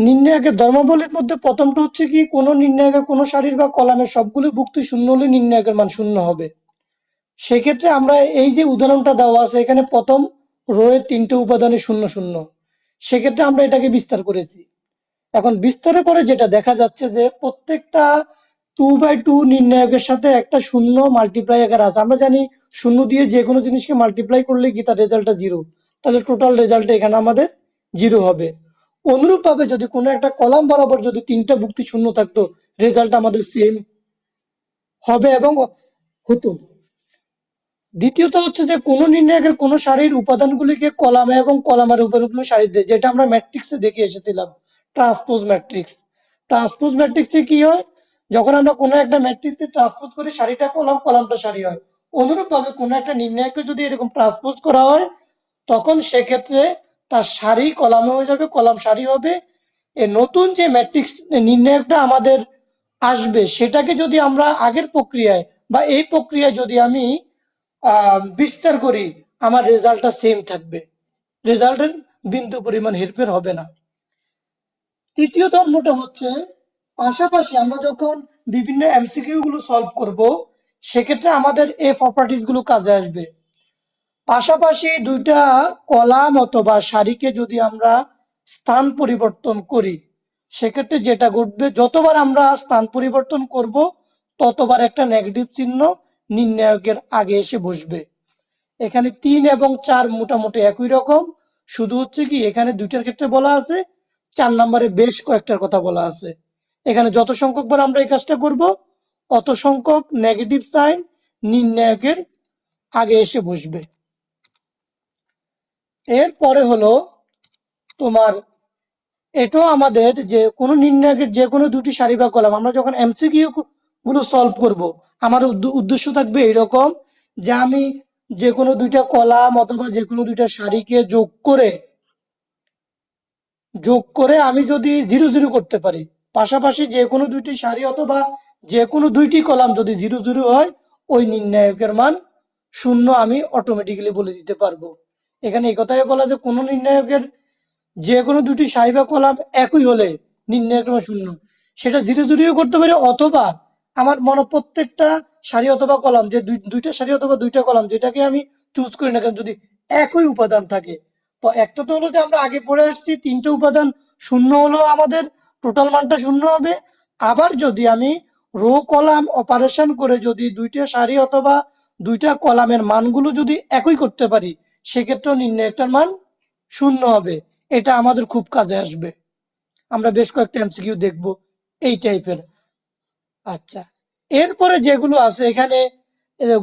নির্ণায়কের ধর্মাবলীর মধ্যে প্রথমটা হচ্ছে কি, কোন নির্ণায়কের কোন সারির বা কলামের সবগুলো ভুক্তি শূন্য হলে নির্ণায়কের মান শূন্য হবে। সেক্ষেত্রে আমরা এই যে উদাহরণটা দেওয়া আছে এখানে প্রথম রো এর তিনটে উপাদানে শূন্য শূন্য, সেক্ষেত্রে আমরা এটাকে বিস্তার করেছি। এখন বিস্তারের পরে যেটা দেখা যাচ্ছে যে প্রত্যেকটা 2/2 নির্ণায়কের সাথে একটা শূন্য মাল্টিপ্লাই আকার আছে। আমরা জানি শূন্য দিয়ে যে কোনো জিনিসকে মাল্টিপ্লাই করলে কি তার রেজাল্টটা জিরো, তাহলে টোটাল রেজাল্ট এখানে আমাদের জিরো হবে। অনুরূপ ভাবে যদি কোনো একটা কলাম বরাবর যদি তিনটা ভুক্তি শূন্য থাকতো, রেজাল্ট আমাদের সেম হবে এবং হতো। দ্বিতীয়ত হচ্ছে যে কোন নির্ণায়কের কোন সারির উপাদানগুলিকে কলামে এবং কলামের উপাদানগুলো সারিতে, যেটা আমরা ম্যাট্রিক্সে দেখে এসেছিলাম, ট্রান্সপোজ ম্যাট্রিক্স। ট্রান্সপোজ ম্যাট্রিক্সে কি হয়, যখন আমরা কোনো একটা ম্যাট্রিক্সে ট্রান্সপোজ করি সারিটা কলাম, কলামটা সারি হয়। অনুরূপ ভাবে কোনো একটা নির্ণায়ককে যদি এরকম ট্রান্সপোজ করা হয়, তখন সেক্ষেত্রে তার সারি কলামে হয়ে যাবে, কলাম সারি হবে। এ নতুন যে ম্যাট্রিক্স নির্ণায়কটা আমাদের আসবে, সেটাকে যদি আমরা আগের প্রক্রিয়ায় বা এই প্রক্রিয়ায় যদি আমি বিস্তার করি, আমার রেজাল্টটা সেম থাকবে, রেজাল্টের বিন্দু পরিমাণ হেরফের হবে না। তৃতীয় ধর্মটা হচ্ছে, পাশাপাশি আমরা যখন বিভিন্ন এমসিকিউ গুলো সলভ করব, সেক্ষেত্রে আমাদের এই প্রপার্টিজ গুলো কাজে আসবে। পাশাপাশি দুইটা কলাম অথবা সারিকে যদি আমরা স্থান পরিবর্তন করি, সেক্ষেত্রে যেটা ঘটবে, যতবার আমরা স্থান পরিবর্তন করব ততবার একটা নেগেটিভ চিহ্ন নির্ণায়কের আগে এসে বসবে। এখানে 3 এবং 4 মোটামুটি একই রকম, শুধু হচ্ছে কি এখানে দুইটার ক্ষেত্রে বলা আছে, 4 নম্বরে বেশ কয়েকটার কথা বলা আছে। এখানে যত সংখ্যকবার আমরা এই কাজটা করব, অত সংখ্যক নেগেটিভ সাইন নির্ণায়কের আগে এসে বসবে। এরপরে হলো তোমার, এটাও আমাদের যে কোনো নির্ণায়কের যে কোনো দুটি সারি বা কলাম আমরা যখন এমসিকিউ গুলো সলভ করব, আমার উদ্দেশ্য থাকবে এরকম যে আমি যে কোনো দুইটা কলাম অথবা যে কোনো দুইটা সারিকে যোগ করে আমি যদি জিরো জিরো করতে পারি, পাশাপাশি যে কোনো দুইটি সারি অথবা যে কোনো দুইটি কলাম যদি জিরো জিরো হয়, ওই নির্ণায়কের মান শূন্য আমি অটোমেটিক্যালি বলে দিতে পারবো। এখানে এই কথাই বলা যে কোনো নির্ণায়কের যে কোনো দুটি সারি বা কলাম একই হলে নির্ণায়কের মান শূন্য, সেটা জিরো জিরো করতে পারি, অথবা আমার মনে প্রত্যেকটা সারি অথবা কলাম যে দুইটা সারি অথবা দুইটা কলাম যেটাকে আমি চুজ করি না কেন, যদি একই উপাদান থাকে, তো একটা তো হলো যে আমরা আগে পড়ে আসছি তিনটে উপাদান শূন্য হলো আমাদের টোটাল মানটা শূন্য হবে। আবার যদি আমি রো কলাম অপারেশন করে যদি দুইটা সারি অথবা দুইটা কলামের মানগুলো যদি একই করতে পারি, সেক্ষেত্রেও নির্ণায়কটার মান শূন্য হবে। এটা আমাদের খুব কাজে আসবে। আমরা বেশ কয়েকটা এমসিকিউ দেখবো এই টাইপের। আচ্ছা, এরপরে যেগুলো আছে এখানে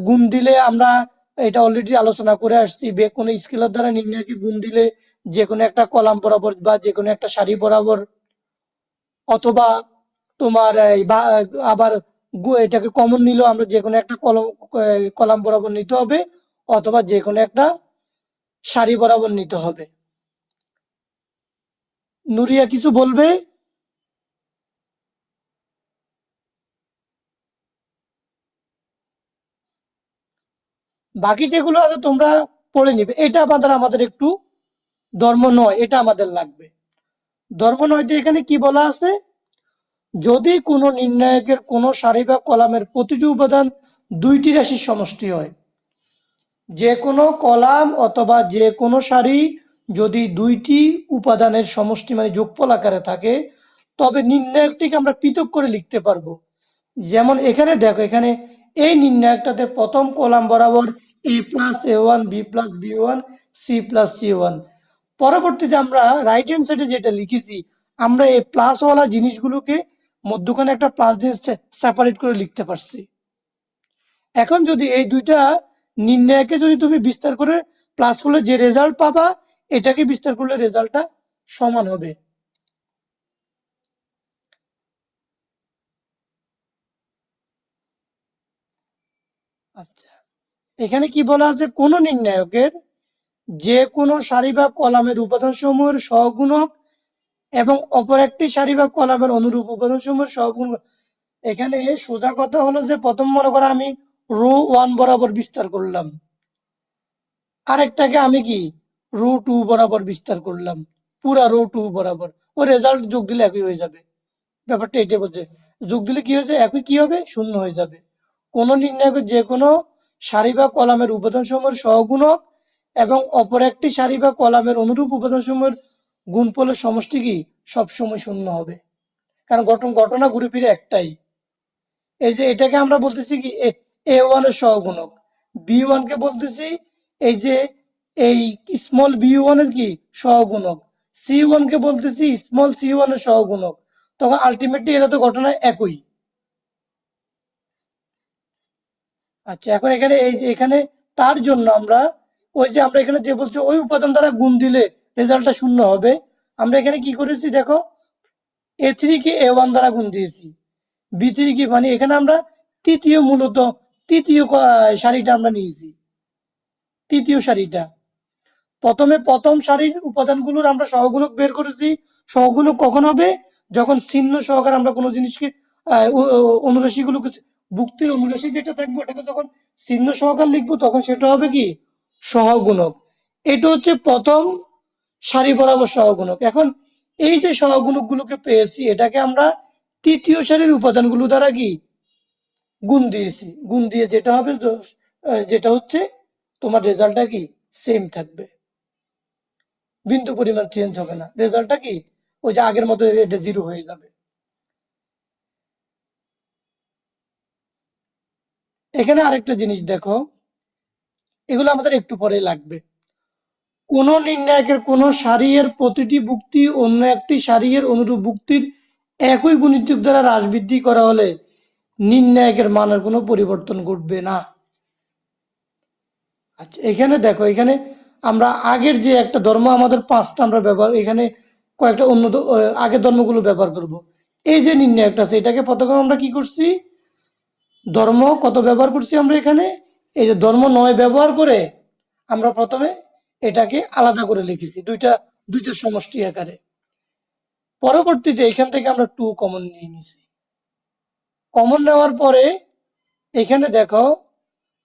গুণ দিলে আমরা এটা অলরেডি আলোচনা করে আসছি, কোনো স্কেলার দ্বারা নির্ণয়কে গুণ দিলে যে কোনো একটা কলাম বরাবর বা যে কোনো একটা সারি বরাবর, অথবা তোমার এই বা আবার এটাকে কমন নিলেও আমরা যে কোনো একটা কলাম বরাবর নিতে হবে, অথবা যে কোনো একটা সারি বরাবর নিতে হবে। নুরিয়া কিছু বলবে? বাকি যেগুলো আছে তোমরা পড়ে নিবে, এটা আমাদের একটু ধর্ম নয়, এটা আমাদের লাগবে। ধর্ম নয়তে এখানে কি বলা আছে, যদি কোনো নির্ণায়কের কোনো সারি বা কলামের প্রতিটি উপাদান দুইটি রাশির সমষ্টি হয়, যে কোনো কলাম অথবা যে কোনো সারি যদি দুইটি উপাদানের সমষ্টি মানে যোগফল আকারে থাকে, তবে নির্ণায়কটিকে আমরা পৃথক করে লিখতে পারবো। যেমন এখানে দেখো, এখানে এই নির্ণায়কটাতে প্রথম কলাম বরাবর a+a1 b+b1 c+c1, পরবর্তীতে আমরা রাইট হ্যান্ড সাইডে যেটা লিখেছি, আমরা এই প্লাস ওয়ালা জিনিসগুলোকে মধ্যখানে একটা প্লাস দিয়ে সেপারেট করে লিখতে পারছি। এখন যদি এই দুইটা নির্ণায়কে যদি তুমি বিস্তার করে প্লাস করলে যে রেজাল্ট পাবা, এটাকে বিস্তার করলে রেজাল্টটা সমান হবে। আচ্ছা, এখানে কি বলা আছে, কোন নির্ণায়কের যে কোনো সারি বা কলামের উপাদানসমূহের সহগুণক এবং অপর একটি সারি বা কলামের অনুরূপ উপাদানসমূহের সহগুণক। এখানে সোজা কথা হলো যে প্রথম মনে করো আমি রো 1 বরাবর বিস্তার করলাম, আরেকটাকে আমি কি রো 2 বরাবর বিস্তার করলাম, পুরা রো 2 বরাবর, ও রেজাল্ট যোগ দিলে একই হয়ে যাবে। ব্যাপারটা এটাই বলছে, যোগ দিলে কি হয়েছে, একই কি হবে, শূন্য হয়ে যাবে। কোন নির্ণায়কের যে কোনো সারি বা কলামের উপাদান সমূহের সহগুণক এবং অপর একটি সারি বা কলামের অনুরূপ উপাদান সমূহের গুণফলের সমষ্টি কি সবসময় শূন্য হবে। কারণ ঘটনা ঘুরে ফিরে একটাই। এই যে এটাকে আমরা বলতেছি কি এ ওয়ান এর সহগুণক, বি ওয়ান কে বলতেছি এই যে এই স্মল বি ওয়ান এর কি সহগুণক, সি ওয়ান কে বলতেছি স্মল সি ওয়ান এর সহগুণক। তখন আলটিমেটলি এরা তো ঘটনা একই। আচ্ছা, এখন এখানে এই যে এখানে তার জন্য আমরা ওই যে আমরা এখানে যে বলছি ওই উপাদান দ্বারা গুণ দিলে রেজাল্টটা শূন্য হবে, আমরা এখানে কি করেছি দেখো, A three K A one দ্বারা গুণ দিয়েছি, বি থ্রি কি মানে এখানে আমরা মূলত তৃতীয় সারিটা আমরা নিয়েছি, তৃতীয় সারিটা। প্রথমে প্রথম সারির উপাদানগুলোর আমরা সহগুণক বের করেছি। সহগুণক কখন হবে, যখন চিহ্ন সহকারে আমরা কোনো জিনিসকে অনুরাশিগুলোকে, ভুক্তির অনুরাশি যেটা থাকবে ওটাকে যখন চিহ্ন সহকারে লিখবো তখন সেটা হবে কি সহগুণক। এটা হচ্ছে প্রথম সারি বরাবর সহগুণক। এখন এই যে সহগুণক গুলোকে পেয়েছি এটাকে আমরা তৃতীয় সারির উপাদানগুলো দ্বারা কি গুণ দিয়েছি, গুণ দিয়ে যেটা হবে যেটা হচ্ছে তোমার রেজাল্টটা কি সেম থাকবে, বিন্দু পরিমাণ চেঞ্জ হবে না, রেজাল্টটা কি ওই যে আগের মতো এটা জিরো হয়ে যাবে। এখানে আরেকটা জিনিস দেখো, এগুলো আমাদের একটু পরে লাগবে। কোন নির্ণায়কের কোন সারি এর প্রতিটি ভুক্তি অন্য একটি সারি এর অনুরূপ ভুক্তির একই গুণিতক দ্বারা হ্রাস বৃদ্ধি করা হলে নির্ণায়কের মানের কোনো পরিবর্তন ঘটবে না। আচ্ছা, এখানে দেখো, এখানে আমরা আগের যে একটা ধর্ম আমাদের পাঁচটা আমরা ব্যবহার, এখানে কয়েকটা অন্য আগের ধর্মগুলো ব্যবহার করব। এই যে নির্ণায়কটা আছে এটাকে প্রথমে আমরা কি করছি, ধর্ম কত ব্যবহার করছি আমরা এখানে, এই যে ধর্ম 9 ব্যবহার করে আমরা প্রথমে এটাকে আলাদা করে লিখেছি দুইটা দুইটা সমষ্টি আকারে। পরবর্তীতে এখান থেকে আমরা 2 কমন নিয়ে নিছি। কমন নেওয়ার পরে এখানে দেখো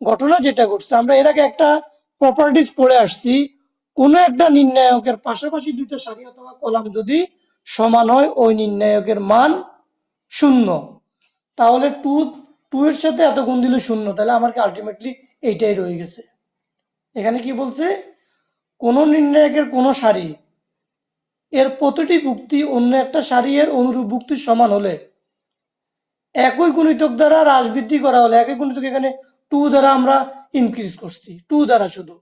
ঘটনা যেটা ঘটছে, আমরা এর আগে একটা প্রপার্টিজ পড়ে আসছি, কোন একটা নির্ণায়কের পাশাপাশি দুইটা সারি অথবা কলাম যদি সমান হয় ওই নির্ণায়কের মান শূন্য। তাহলে টু টু এর সাথে এত গুণ দিলে শূন্য, তাহলে আমার আলটিমেটলি এইটাই রয়ে গেছে। এখানে কি বলছে, কোন নির্ণায়কের কোন সারি এর প্রতিটি ভুক্তি অন্য একটা সারি এর অনুরূপ ভুক্তির সমান হলে একই গুণিতক দ্বারা হ্রাস বৃদ্ধি করা হলে, একই গুণিতক এখানে 2 দ্বারা আমরা ইনক্রিজ করছি, 2 দ্বারা শুধু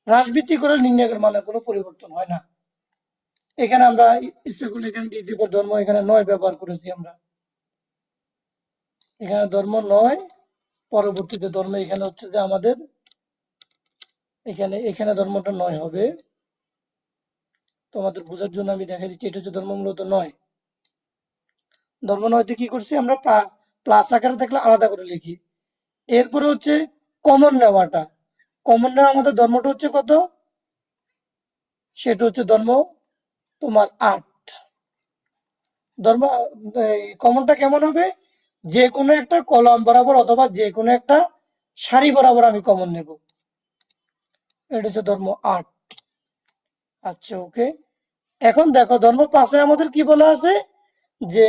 হ্রাস বৃদ্ধি করে নির্ণায়কের মানের কোনো পরিবর্তন হয় না। এখানে আমরা ইচ্ছা করলে এখানে দিয়ে দিব ধর্ম, এখানে 9 ব্যবহার করেছি আমরা, এখানে ধর্ম 9, পরবর্তীতে ধর্ম এখানে হচ্ছে যে আমাদের এখানে এখানে ধর্মটা 9 হবে। তোমাদের বোঝার জন্য আমি দেখাই দিচ্ছি, এটা হচ্ছে ধর্ম মূলত 9। ধর্ম 9 তে কি করছি আমরা, প্লাস আকারে থাকলে আলাদা করে লিখি। এরপরে হচ্ছে কমন নেওয়াটা, কমন নেওয়া আমাদের ধর্মটা হচ্ছে কত, সেটা হচ্ছে ধর্ম তোমার 8। ধর্ম কমনটা কেমন হবে, যে কোনো একটা কলাম বরাবর অথবা যে কোনো একটা সারি বরাবর আমি কমন নেব, এটা হচ্ছে ধর্ম 8। আচ্ছা, ওকে। এখন দেখো ধর্ম 5-এ আমাদের কি বলা আছে, যে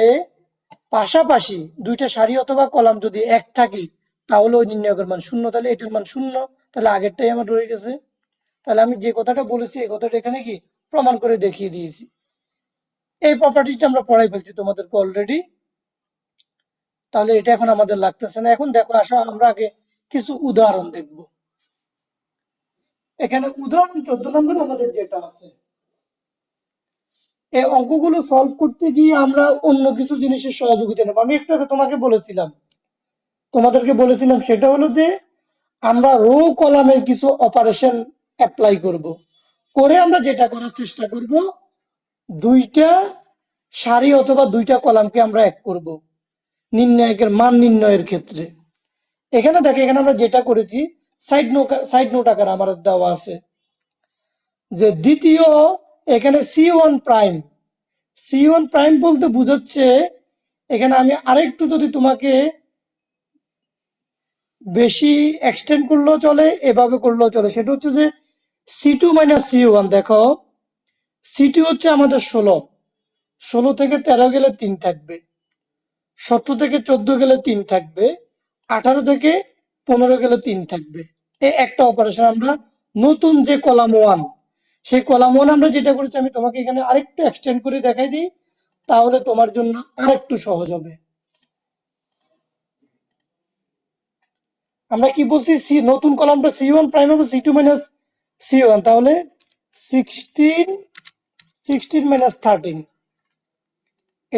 পাশাপাশি দুইটা সারি অথবা কলাম যদি এক থাকে তাহলে ওই নির্ণায়কের মান শূন্য, তাহলে এটার মান শূন্য, তাহলে আগেরটাই আমার রয়ে গেছে। তাহলে আমি যে কথাটা বলেছি এই কথাটা এখানে কি প্রমাণ করে দেখিয়ে দিয়েছি। এই প্রপার্টিটা আমরা পড়াই ফেলছি তোমাদেরকে অলরেডি, তাহলে এটা এখন আমাদের লাগতেছে না। এখন দেখো, আসো আমরা আগে কিছু উদাহরণ দেখব। এখানে উদাহরণ 14 নম্বর আমাদের যেটা আছে, এই অঙ্কগুলো সলভ করতে গিয়ে আমরা অন্য কিছু জিনিসের সহযোগিতা নেব। আমি একটু আগে তোমাদেরকে বলেছিলাম সেটা হলো যে আমরা রো কলামের কিছু অপারেশন অ্যাপ্লাই করব, করে আমরা যেটা করার চেষ্টা করব, দুইটা সারি অথবা দুইটা কলামকে আমরা এক করব নির্ণায়কের মান নির্ণয়ের ক্ষেত্রে। এখানে দেখো, এখানে আমরা যেটা করেছি, সাইড নোট আকারে আমার দেওয়া আছে যে দ্বিতীয়, এখানে সি ওয়ান প্রাইম বলতে বোঝাচ্ছে, এখানে আমি আরেকটু যদি তোমাকে বেশি এক্সটেন্ড করলেও চলে, এভাবে করলেও চলে, সেটা হচ্ছে যে C2 - C1। দেখো, C2 হচ্ছে আমাদের 16, 16 থেকে 13 গেলে 3 থাকবে, 17 থেকে 14 গেলে 3 থাকবে, 18 থেকে 15 গেলে 3 থাকবে। এই একটা অপারেশন আমরা নতুন যে কলাম ওয়ান, সেই কলাম ওয়ান আমরা যেটা করেছি, আমি তোমাকে এখানে আরেকটু এক্সটেন্ড করে দেখাই দিই, তাহলে তোমার জন্য আরেকটু সহজ হবে। আমরা কি বলছি, সি নতুন কলামটা C1 প্রাইম হবে C2 মাইনাস C1, তাহলে 16 16 মাইনাস 13,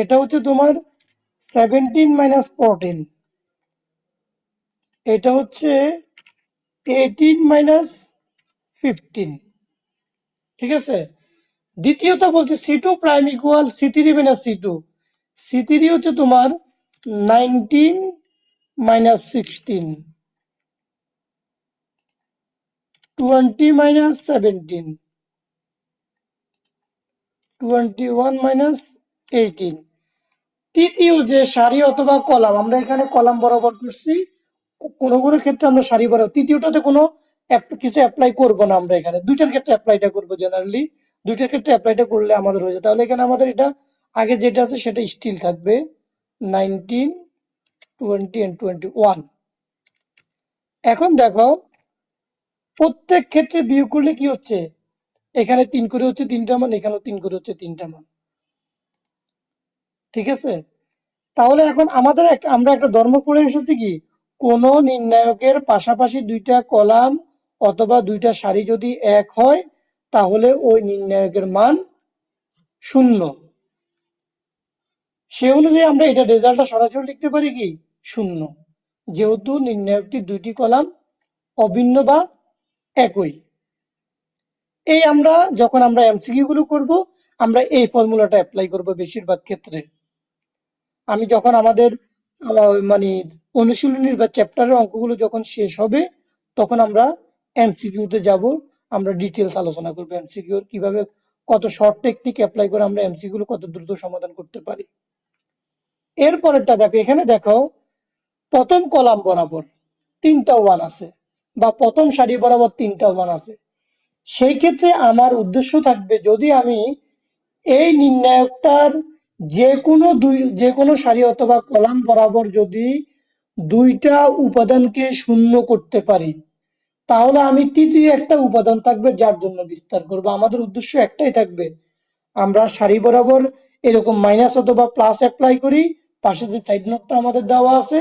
এটা হচ্ছে তোমার 17 মাইনাস 14, এটা হচ্ছে 18 মাইনাস 15। ঠিক আছে, দ্বিতীয়ত বলছে C2 prime equal C3 minus C2, C3 হচ্ছে তোমার 19 মাইনাস 16, 20 মাইনাস 17, 21 মাইনাস 18। তৃতীয় যে সারি অথবা কলাম, আমরা এখানে কলাম বরাবর করছি, কোনো কোনো ক্ষেত্রে আমরা সারি বরাবর, তৃতীয়টাতে কোনো কিছু অ্যাপ্লাই করব না, আমরা এখানে দুইটার ক্ষেত্রে অ্যাপ্লাইটা করবো জেনারেলি, দুইটার ক্ষেত্রে অ্যাপ্লাইটা করলে আমাদের হয়ে যায়। তাহলে এখানে আমাদের এটা আগে যেটা আছে সেটা স্টিল থাকবে 19, 20 and 21। এখন দেখো, প্রত্যেক ক্ষেত্রে বিয়োগ করলে কি হচ্ছে, এখানে 3 করে হচ্ছে 3টা মান, এখানেও 3 করে হচ্ছে 3টা মান। ঠিক আছে, তাহলে এখন আমাদের আমরা একটা ধর্ম পড়ে এসেছি কি, কোন নির্ণায়কের পাশাপাশি দুইটা কলাম অথবা দুইটা সারি যদি এক হয়, তাহলে ওই নির্ণায়কের মান শূন্য। সে অনুযায়ী আমরা এটা রেজাল্টটা সরাসরি লিখতে পারি কি, শূন্য, যেহেতু নির্ণায়কটি দুইটি কলাম অভিন্ন বা একই। এই আমরা যখন আমরা এমসিকিউ গুলো করব, আমরা এই ফর্মুলাটা অ্যাপ্লাই করব বেশিরভাগ ক্ষেত্রে। আমি যখন আমাদের মানে অনুশীলনীর বা চ্যাপ্টারের অঙ্কগুলো যখন শেষ হবে, তখন আমরা এমসিকিউ তে যাব, আমরা ডিটেলস আলোচনা করবো এমসিকিউ কিভাবে, কত শর্ট টেকনিক অ্যাপ্লাই করে আমরা এমসিকিউ গুলো কত দ্রুত সমাধান করতে পারি। এরপরেরটা দেখো, এখানে দেখো প্রথম কলাম বরাবর 3টা ওয়ান আছে, বা প্রথম সারি বরাবর 3টা ওয়ান আছে। সেই ক্ষেত্রে আমার উদ্দেশ্য থাকবে, যদি আমি এই নির্ণায়কটার যে কোনো সারি অথবা কলাম বরাবর যদি দুইটা উপাদানকে শূন্য করতে পারি, তাহলে আমি তৃতীয় একটা উপাদান থাকবে যার জন্য বিস্তার করব। আমাদের উদ্দেশ্য একটাই থাকবে, আমরা সারি বরাবর এরকম মাইনাস অথবা প্লাস অ্যাপ্লাই করি, পাশে যে সাইড নোটটা আমাদের দেওয়া আছে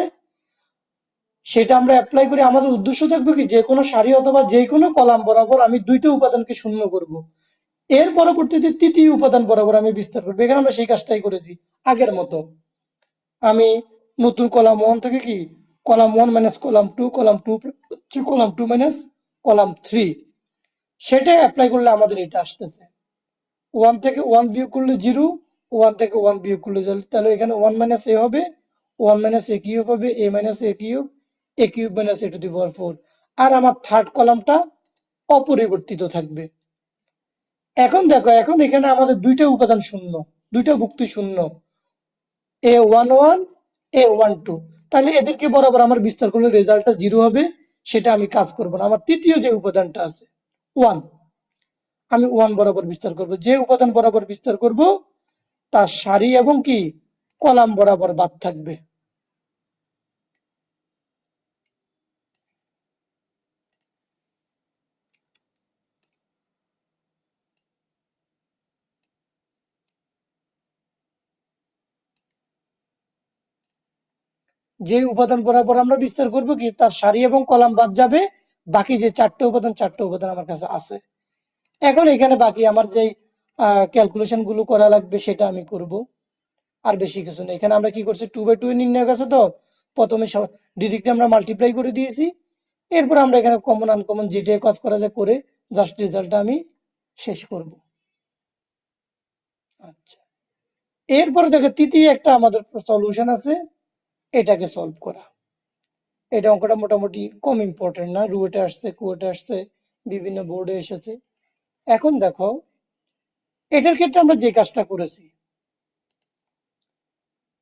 সেটা আমরা অ্যাপ্লাই করি। আমাদের উদ্দেশ্য থাকবে কি, যে কোনো সারি অথবা যে কোনো কলাম বরাবর আমি দুইটা উপাদানকে শূন্য করব, এর পরবর্তীতে তৃতীয় উপাদান বরাবর আমি বিস্তার করবো। এখানে আমরা সেই কাজটাই করেছি আগের মতো। আমি নতুন কলাম ওয়ান থেকে কি, column one minus column two, column two হচ্ছে column two minus column three, সেটা অ্যাপ্লাই করলে আমাদের এটা আসতেছে। ওয়ান থেকে ওয়ান বিয়োগ করলে জিরো, ওয়ান থেকে ওয়ান বিয়োগ করলে জিরো, তাহলে এখানে ওয়ান মাইনাস এ হবে, ওয়ান মাইনাস এ কিউব হবে, A minus A cube minus A to the power four. আর আমার থার্ড কলামটা অপরিবর্তিত থাকবে। এখন দেখো, এখন এখানে আমাদের দুইটা উপাদান শূন্য, দুইটা ভুক্তি শূন্য, A11 A12, তাহলে এদেরকে বরাবর আমার বিস্তার করলে রেজাল্টটা জিরো হবে, সেটা আমি কাজ করব না। আমার তৃতীয় যে উপাদানটা আছে ওয়ান, আমি ওয়ান বরাবর বিস্তার করব। যে উপাদান বরাবর বিস্তার করব তার সারি এবং কি কলাম বরাবর বাদ থাকবে। যে উপাদান বরাবর আমরা বিস্তার করব কি, তার সারি এবং কলাম বাদ যাবে, বাকি যে চারটে উপাদান আমার কাছে আছে। এখন এখানে বাকি আমার যে ক্যালকুলেশন গুলো করা লাগবে সেটা আমি করব, আর বেশি কিছু নেই। এখানে আমরা কি করছি, 2/2 নির্ণয় আছে, তো প্রথমে ডিরেক্টলি আমরা মাল্টিপ্লাই করে দিয়েছি, এরপর আমরা এখানে কমন আনকমন যেটা কাজ করা যায় করে জাস্ট রেজাল্টটা আমি শেষ করব। আচ্ছা, এরপরে দেখো তৃতীয় একটা আমাদের সলিউশন আছে, এটাকে সলভ করা। এটা অঙ্কটা মোটামুটি কম ইম্পর্টেন্ট না, রুয়েটে আসছে, কুয়েটে আসছে, বিভিন্ন বোর্ডে এসেছে। এখন দেখো, এটার ক্ষেত্রে আমরা যে কাজটা করেছি,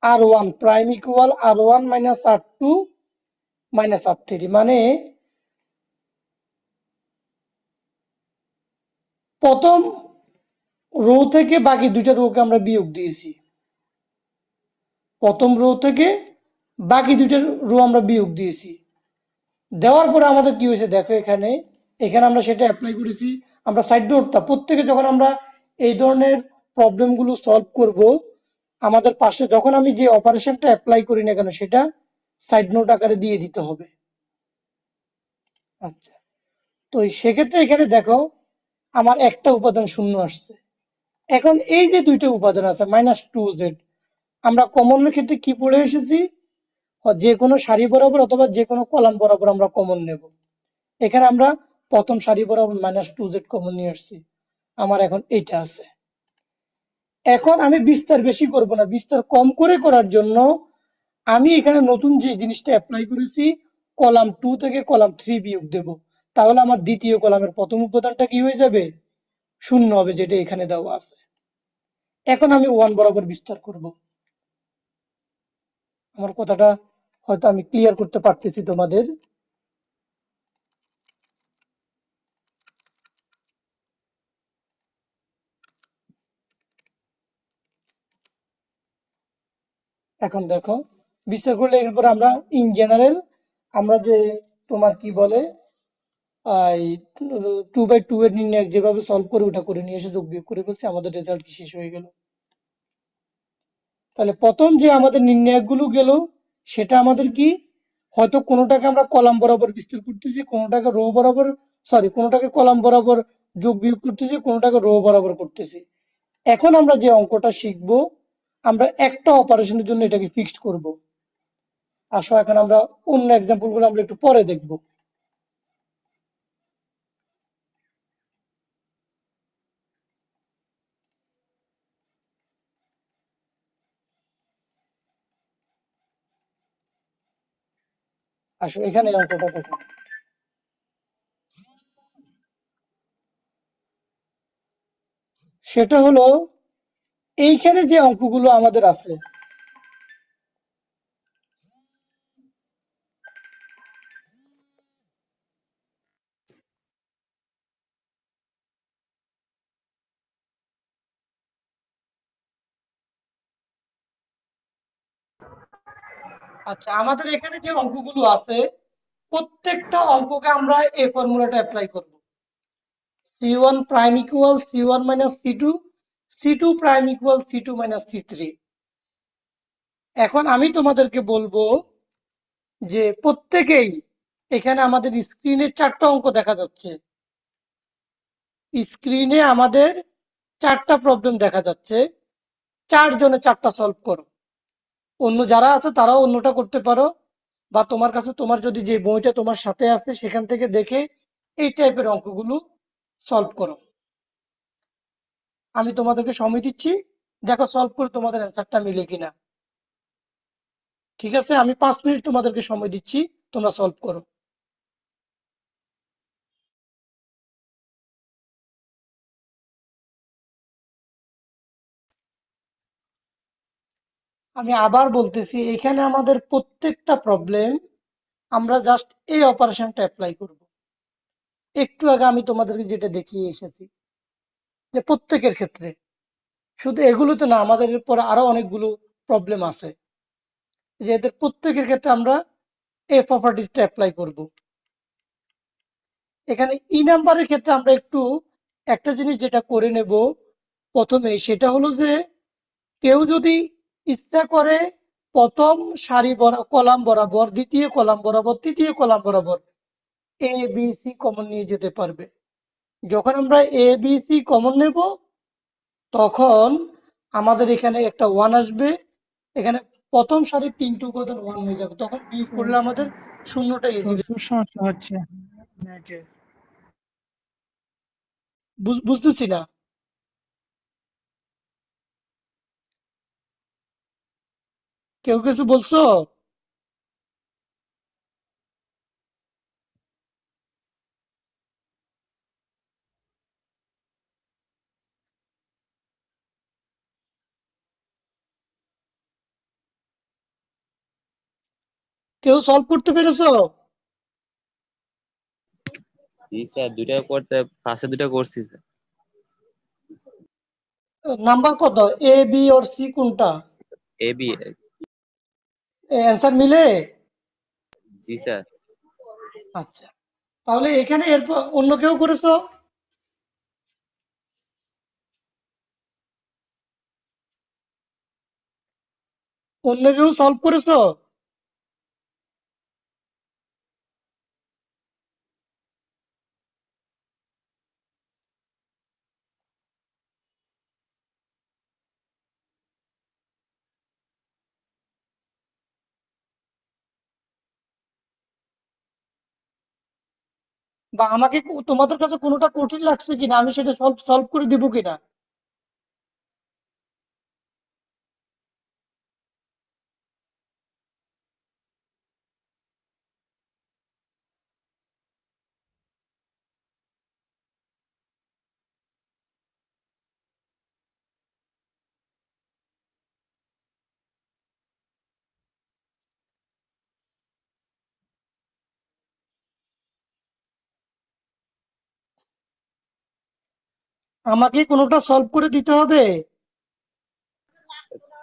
R1 prime equal R1 minus R2 minus R3, মানে প্রথম রো থেকে বাকি দুইটা রোকে আমরা বিয়োগ দিয়েছি, প্রথম রো থেকে বাকি দুইটা রো আমরা বিয়োগ দিয়েছি। দেওয়ার পরে আমাদের কি হয়েছে দেখো, এখানে এখানে আমরা সেটা অ্যাপ্লাই করেছি। আমরা সাইড নোটটা প্রত্যেকে যখন আমরা এই ধরনের প্রবলেম গুলো সলভ করব, আমাদের পাশে যখন আমি যে অপারেশনটা অ্যাপ্লাই করি না কেন সেটা সাইড নোট আকারে দিয়ে দিতে হবে। আচ্ছা, তো সেক্ষেত্রে এখানে দেখো আমার একটা উপাদান শূন্য আসছে। এখন এই যে দুইটা উপাদান আছে -2z, আমরা কমনের ক্ষেত্রে কি পড়ে এসেছি, যে কোনো সারি বরাবর অথবা যে কোনো কলাম বরাবর আমরা কমন নেব। এখানে আমরা প্রথম সারি বরাবর -2z কমন নিয়ে আসছি, আমার এখন এইটা আছে। এখন আমি বিস্তার বেশি করব না, বিস্তার কম করে করার জন্য আমি এখানে নতুন যে জিনিসটা অ্যাপ্লাই করেছি, কলাম 2 থেকে কলাম 3 বিয়োগ দেব। তাহলে আমার দ্বিতীয় কলামের প্রথম উপাদানটা কি হয়ে যাবে, শূন্য হবে, যেটা এখানে দেওয়া আছে। এখন আমি 1 বরাবর বিস্তার করব। আমার কথাটা হয়তো আমি ক্লিয়ার করতে পারতেছি তোমাদের। এখন দেখো বিস্তার করলে এরপর আমরা ইন জেনারেল আমরা যে তোমার কি বলে এই 2/2 এর নির্ণয় যেভাবে সলভ করে ওটা করে নিয়ে এসে যোগ বিয়োগ করে ফেলছি, আমাদের রেজাল্ট কি শেষ হয়ে গেল। তাহলে প্রথম যে আমাদের নির্ণায়ক গুলো গেল সেটা আমাদের কি, হয়তো কোনোটাকে আমরা কলাম বরাবর বিস্তার করতেছি, কোনোটাকে রো বরাবর, সরি কোনোটাকে কলাম বরাবর যোগ বিয়োগ করতেছি, কোনোটাকে রো বরাবর করতেছি। এখন আমরা যে অঙ্কটা শিখবো, আমরা একটা অপারেশনের জন্য এটাকে ফিক্সড করব। আসো এখন আমরা অন্য এক্সাম্পল গুলো আমরা একটু পরে দেখব। আসো এখানে এই অঙ্কটা দেখো, সেটা হলো এইখানে যে অঙ্কগুলো আমাদের আছে। আচ্ছা, আমাদের এখানে যে অঙ্কগুলো আছে প্রত্যেকটা অঙ্ককে আমরা এই ফর্মুলাটা অ্যাপ্লাই করব। C1 prime equal C1 minus C2, C2 prime equal C2 minus C3। এখন আমি তোমাদেরকে বলবো যে প্রত্যেকেই, এখানে আমাদের স্ক্রিনে চারটা অঙ্ক দেখা যাচ্ছে, স্ক্রিনে আমাদের চারটা প্রবলেম দেখা যাচ্ছে, চারজনে চারটা সলভ করো। অন্য যারা আছে তারাও অন্যটা করতে পারো, বা তোমার কাছে তোমার যদি যে বইটা তোমার সাথে আছে সেখান থেকে দেখে এই টাইপের অঙ্কগুলো সলভ করো। আমি তোমাদেরকে সময় দিচ্ছি, দেখো সলভ করে তোমাদের অ্যান্সারটা মিলে কিনা। ঠিক আছে, আমি 5 মিনিট তোমাদেরকে সময় দিচ্ছি, তোমরা সলভ করো। আমি আবার বলতেছি, এখানে আমাদের প্রত্যেকটা প্রবলেম আমরা জাস্ট এই অপারেশনটা অ্যাপ্লাই করব। একটু আগে আমি তোমাদেরকে যেটা দেখিয়ে এসেছি, যে প্রত্যেকের ক্ষেত্রে, শুধু এগুলোতে না, আমাদের এরপরে আরো অনেকগুলো প্রবলেম আছে, যে এদের প্রত্যেকের ক্ষেত্রে আমরা এই প্রপার্টিজটা অ্যাপ্লাই করব। এখানে ই নাম্বারের ক্ষেত্রে আমরা একটু একটা জিনিস যেটা করে নেব প্রথমে, সেটা হলো যে কেউ যদি ইচ্ছা করে প্রথম সারি কলাম বরাবর, দ্বিতীয় কলাম বরাবর, তৃতীয় কলাম বরাবর এ বি সি কমন নিয়ে যেতে পারবে। যখন আমরা এ বি সি কমন নেব তখন আমাদের এখানে একটা 1 আসবে, এখানে প্রথম সারির 3টে উপাদান 1 হয়ে যাবে, তখন বিয়োগ করলে আমাদের শূন্যটা ইজি। প্রচুর সমস্যা হচ্ছে নেটের। বুঝতেছি না, কেউ কিছু বলছো? কেউ সলভ করতে পেরেছো? জি স্যার, দুইটা করতে ফার্স্টে দুটো করছি স্যার। নাম্বার কত, এ বি ওর সি কোনটা? ए बी है। অ্যান্সার মিলে? जी सर। আচ্ছা, তাহলে এখানে এরপর অন্য কেউ করেছো? অন্য কেউ সলভ করেছো? বা আমাকে তোমাদের কাছে কোনোটা কঠিন লাগছে কিনা, আমি সেটা সলভ সলভ করে দিব কিনা? আমাকে কোনোটা সলভ করে দিতে হবে?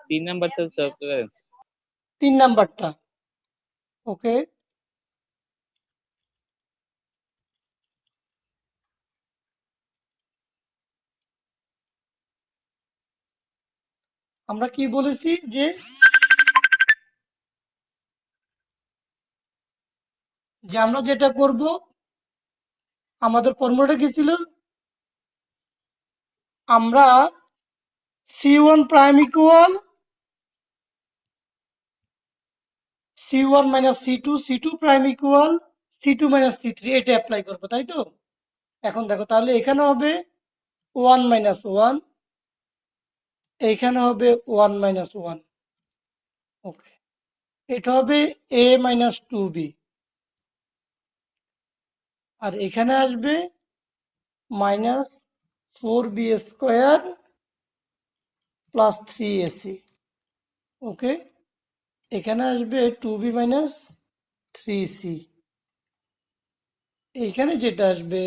3 नंबर से सर। 3 নাম্বারটা। ওকে, আমরা কি বলেছি যে আমরা যেটা করব, আমাদের ফর্মুলাটা কি ছিল? আমরা C1 prime equal C1 minus C2, C2 prime equal C2 minus C3, এটা অ্যাপ্লাই করবো, তাই তো? এখন দেখো, তাহলে এখানে হবে 1 মাইনাস 1, এইখানে হবে 1 মাইনাস 1। ওকে, এটা হবে a মাইনাস 2b, আর এখানে আসবে minus 4b square plus 3ac। ওকে, এখানে আসবে 2b মাইনাস 3c। এইখানে যেটা আসবে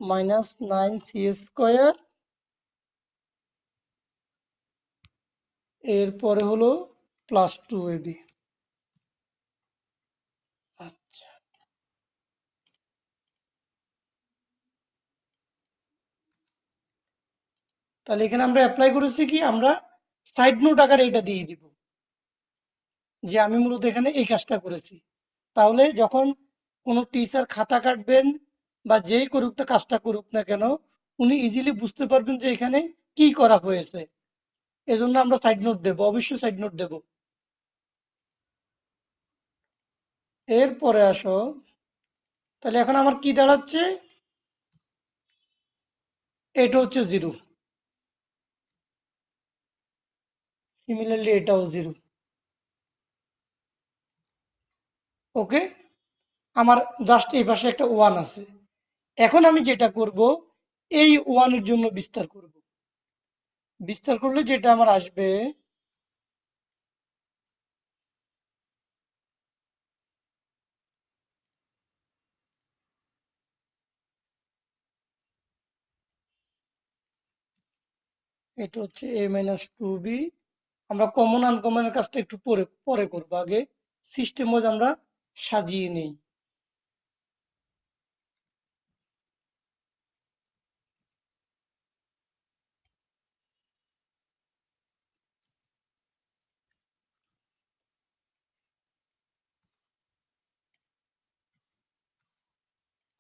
মাইনাস 9c স্কোয়ার, এরপরে হলো প্লাস 2ab। আচ্ছা, তাহলে এখানে আমরা অ্যাপ্লাই করেছি কি, আমরা সাইড নোট আকারে এটা দিয়ে দিব যে আমি মূলত এখানে এই কাজটা করেছি। তাহলে যখন কোনো টিচার খাতা কাটবেন বা যেই করুক তা কাজটা করুক না কেন, উনি ইজিলি বুঝতে পারবেন যে এখানে কি করা হয়েছে। এজন্য আমরা সাইড নোট দেব, অবশ্যই সাইড নোট দেব। এরপরে আসো, তাহলে এখন আমার কি দাঁড়াচ্ছে, এটা হচ্ছে 0, সিমিলারলি এটাও 0। ওকে, আমার জাস্ট এই পাশে একটা 1 আছে। এখন আমি যেটা করব, এই 1 এর জন্য বিস্তার করব। বিস্তার করলে যেটা আমার আসবে, এটা হচ্ছে a মাইনাস 2b। আমরা কমন আনকমনের কাজটা একটু পরে পরে করবো, আগে সিস্টেম ওয়াইজ আমরা সাজিয়ে নেই।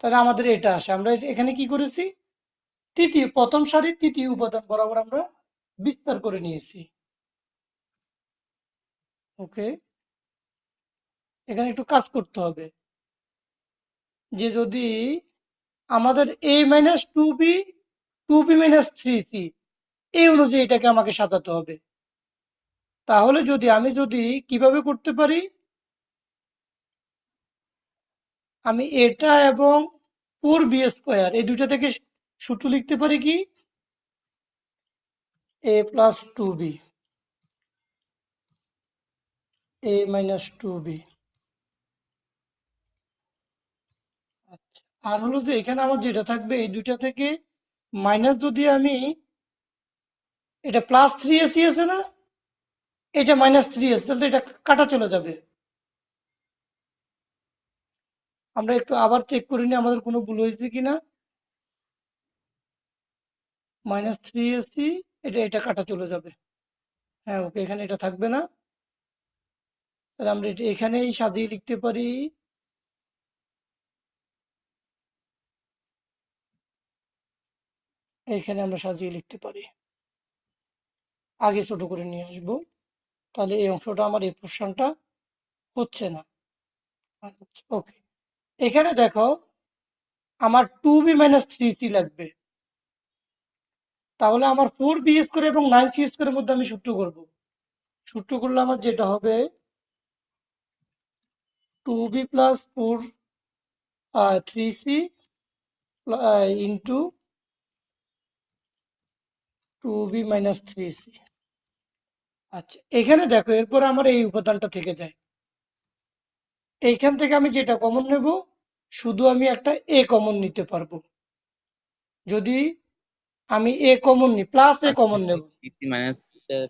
তাহলে আমাদের এটা আসে, আমরা এখানে কি করেছি, প্রথম সারির তৃতীয় উপাদান বরাবর আমরা বিস্তার করে নিয়েছি। ওকে, এখানে একটু কাজ করতে হবে, যে যদি আমাদের a minus 2b, 2b minus 3c, এই অনুযায়ী এটাকে আমাকে সাজাতে হবে। তাহলে আমি কিভাবে করতে পারি, আমি এটা এবং 4b স্কোয়ার এই দুইটা থেকে সূত্র লিখতে পারি কি, a plus 2b, a minus 2b। আচ্ছা, আর হলো যে এখানে আমার যেটা থাকবে, এই দুইটা থেকে মাইনাস যদি আমি এটা প্লাস 3ac আছে না, এটা -3ac, তাহলে তো এটা কাটা চলে যাবে। আমরা একটু আবার চেক করে নিই আমাদের কোনো ভুল হয়েছে কিনা। -3ac, এটা কাটা চলে যাবে। হ্যাঁ ওকে, এখানে এটা থাকবে না। তাহলে আমরা এটা এখানেই সাজিয়ে লিখতে পারি। এইখানে আমরা সাজিয়ে লিখতে পারি, আগে ছোট করে নিয়ে আসবো। তাহলে এই অংশটা আমার এই পোর্শনটা হচ্ছে না। ওকে, এখানে দেখো আমার 2b-3c লাগবে। তাহলে আমার 4b² এবং 9c² মধ্যে আমি সূত্র করব। সূত্র করলে আমার যেটা হবে 2b + 4 3c into 2b - 3c। আচ্ছা, এখানে দেখো এরপর আমার এই উপাদানটা থেকে যায়। এইখান থেকে আমি যেটা কমন নেব, শুধু আমি একটা এ কমন নিতে পারবো। যদি আমি এ কমন নিই, প্লাস এ কমন নেব। সিসি মাইনাস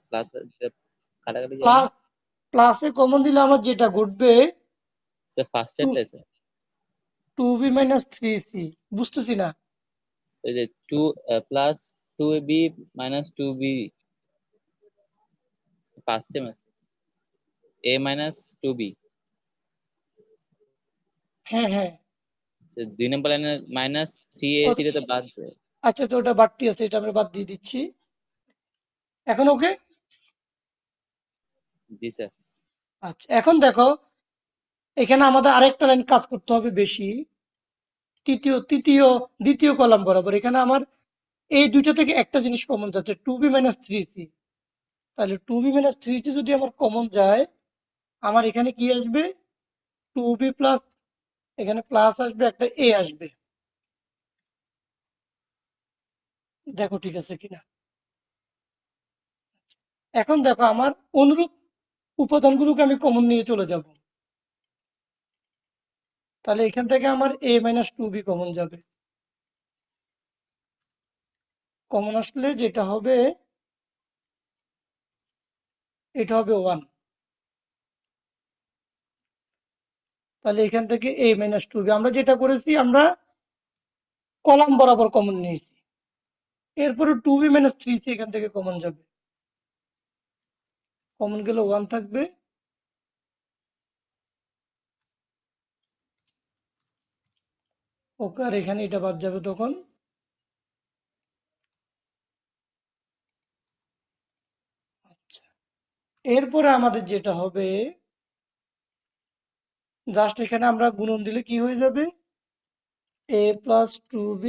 প্লাস কাটাকাটি যায় না? প্লাস প্লাস এ কমন দিলে আমার যেটা ঘটবে স্যার ফার্স্ট সেটটা স্যার 2b - 3c। বুঝতেছি না। এই যে 2 plus 2b minus 2b first time আছে a মাইনাস 2b। হ্যাঁ হ্যাঁ, 2 নম্বর লাইনের -3ac টা তো বাদ যায়। আচ্ছা তো ওটা বাড়তি আছে, এটা আমরা বাদ দিয়ে দিচ্ছি। এখন ওকে। জি স্যার। আচ্ছা, এখন দেখো এখানে আমাদের আরেকটা লাইন কাজ করতে হবে বেশি। দ্বিতীয় কলাম বরাবর এখানে আমার এই দুইটা থেকে একটা জিনিস কমন যাচ্ছে, 2b - 3c। তাহলে 2b - 3c যদি আমার কমন যায়, আমার এখানে কি আসবে, 2b প্লাস, এখানে প্লাস আসবে, একটা এ আসবে। দেখো ঠিক আছে কিনা। এখন দেখো আমার অনুরূপ উপাদানগুলোকে আমি কমন নিয়ে চলে যাব। তাহলে এখান থেকে আমার a - 2b কমন যাবে। কমন আসলে যেটা হবে, এটা হবে 1। তাহলে এখান থেকে a - 2b, আমরা যেটা করেছি আমরা কলাম বরাবর কমন নিয়েছি। এরপরে 2b - 3c এখান থেকে কমন যাবে। কমন গেলে 1 থাকবে। ওকে, আর এখানে এটা বাদ যাবে তখন। আচ্ছা, এরপরে আমাদের যেটা হবে, জাস্ট এখানে আমরা গুণন দিলে কি হয়ে যাবে, a + 2b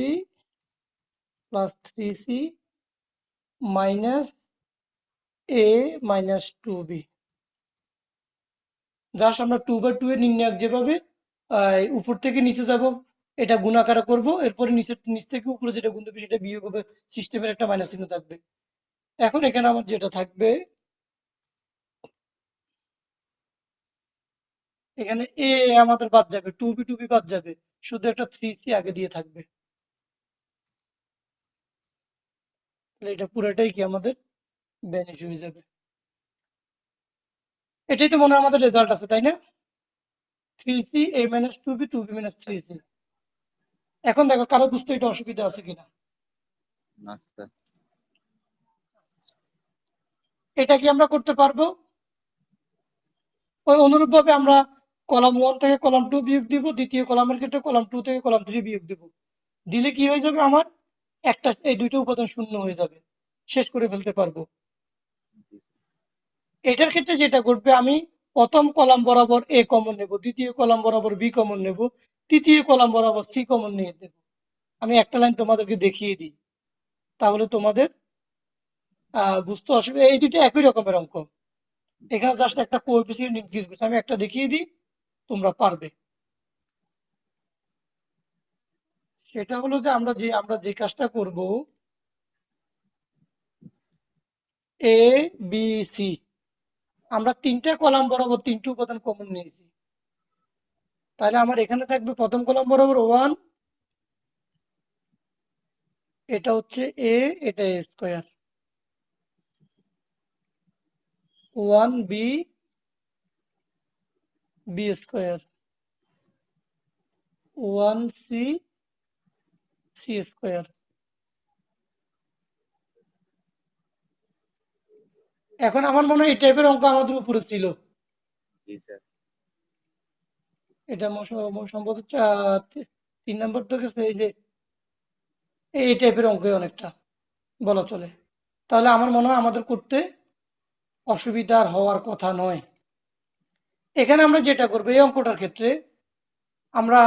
+ 3c minus a - 2b। Just আমরা 2/2 এর নির্ণায়ক যেভাবে উপর থেকে নিচে যাব, এটা গুণাকার করব, এরপরে নিচ থেকে উপরে যেটা গুণ দেবে সেটা বিয়োগ হবে, সিস্টেমের একটা মাইনাস চিহ্ন থাকবে। এখন এখানে আমার যেটা থাকবে, এখানে এ আমাদের বাদ যাবে, 2b বাদ যাবে, শুধু একটা 3c আগে দিয়ে থাকবে। তাহলে এটা পুরোটাই কি আমাদের ভ্যানিশ হয়ে যাবে। এটাই তো মনে হয় আমাদের রেজাল্ট আছে, তাই না? 3c a - 2b 2b - 3c। এখন দেখো কারো বুঝতে এটা অসুবিধা আছে কিনা। না স্যার। এটা কি আমরা করতে পারবো? ওই অনুরূপ ভাবে আমরা কলাম 1 থেকে কলাম 2 বিয়োগ দিব, দ্বিতীয় কলামের ক্ষেত্রে কলাম 2 থেকে কলাম 3 বিয়োগ দিব। দিলে কি হয়ে যাবে, আমার এই দুইটা উপাদান শূন্য হয়ে যাবে, শেষ করে ফেলতে পারবো। জি স্যার। এটার ক্ষেত্রে যেটা ঘটবে, আমি প্রথম কলাম বরাবর এ কমন নেব, দ্বিতীয় কলাম বরাবর বি কমন নেব, তৃতীয় কলাম বরাবর সি কমন নিয়ে দেব। আমি একটা লাইন তোমাদেরকে দেখিয়ে দিই, তাহলে তোমাদের বুঝতে অসুবিধা। এই দুটো একই রকমের অঙ্ক, এখানে জাস্ট একটা কোএফিসিয়েন্ট ইনক্রিজ করছে। আমি একটা দেখিয়ে দিই, তোমরা পারবে। সেটা হলো যে আমরা যে কাজটা করব, এ বি সি, আমরা তিনটা কলাম বরাবর তিনটা উপাদান কমন নিয়েছি। তাহলে আমার এখানে থাকবে প্রথম কলাম বরাবর 1, এটা হচ্ছে এ, এটা a square. 1b b square 1c c square. এখন আমার মনে হয় এই টাইপের অঙ্ক আমাদের উপরে ছিল। জি স্যার। এটা সম্ভবত 3 নম্বর তো গেছে, এই যে এই টাইপের অঙ্কই অনেকটা বলা চলে। তাহলে আমার মনে হয় আমাদের করতে অসুবিধা আর হওয়ার কথা নয়। এখানে আমরা যেটা করবো এই অঙ্কটার ক্ষেত্রে আমরা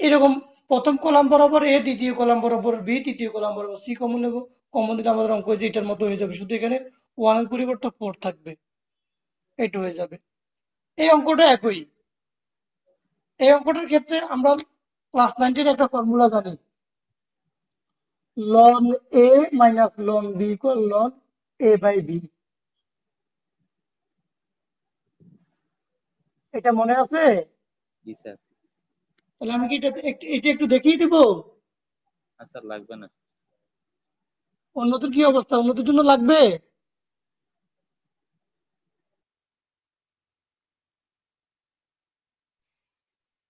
এরকম প্রথম কলাম বরাবর এ, দ্বিতীয় কলাম বরাবর বি, তৃতীয় কলাম বরাবর সি কমন নেব। কমন দিলে আমাদের অঙ্ক যেটার মতো হয়ে যাবে, শুধু এখানে 1 এর পরিবর্তে 4 থাকবে, এটা হয়ে যাবে। এই অঙ্কটা একই। এই অঙ্কটার ক্ষেত্রে আমরা ক্লাস 9 একটা ফর্মুলা জানি, ln a minus ln b equal ln a by b। এটা মনে আছে? জি স্যার। তাহলে আমি কি এটা একটু দেখিয়ে দিব? স্যার লাগবে না স্যার। অন্যদের কি অবস্থা? অন্যদের জন্য লাগবে?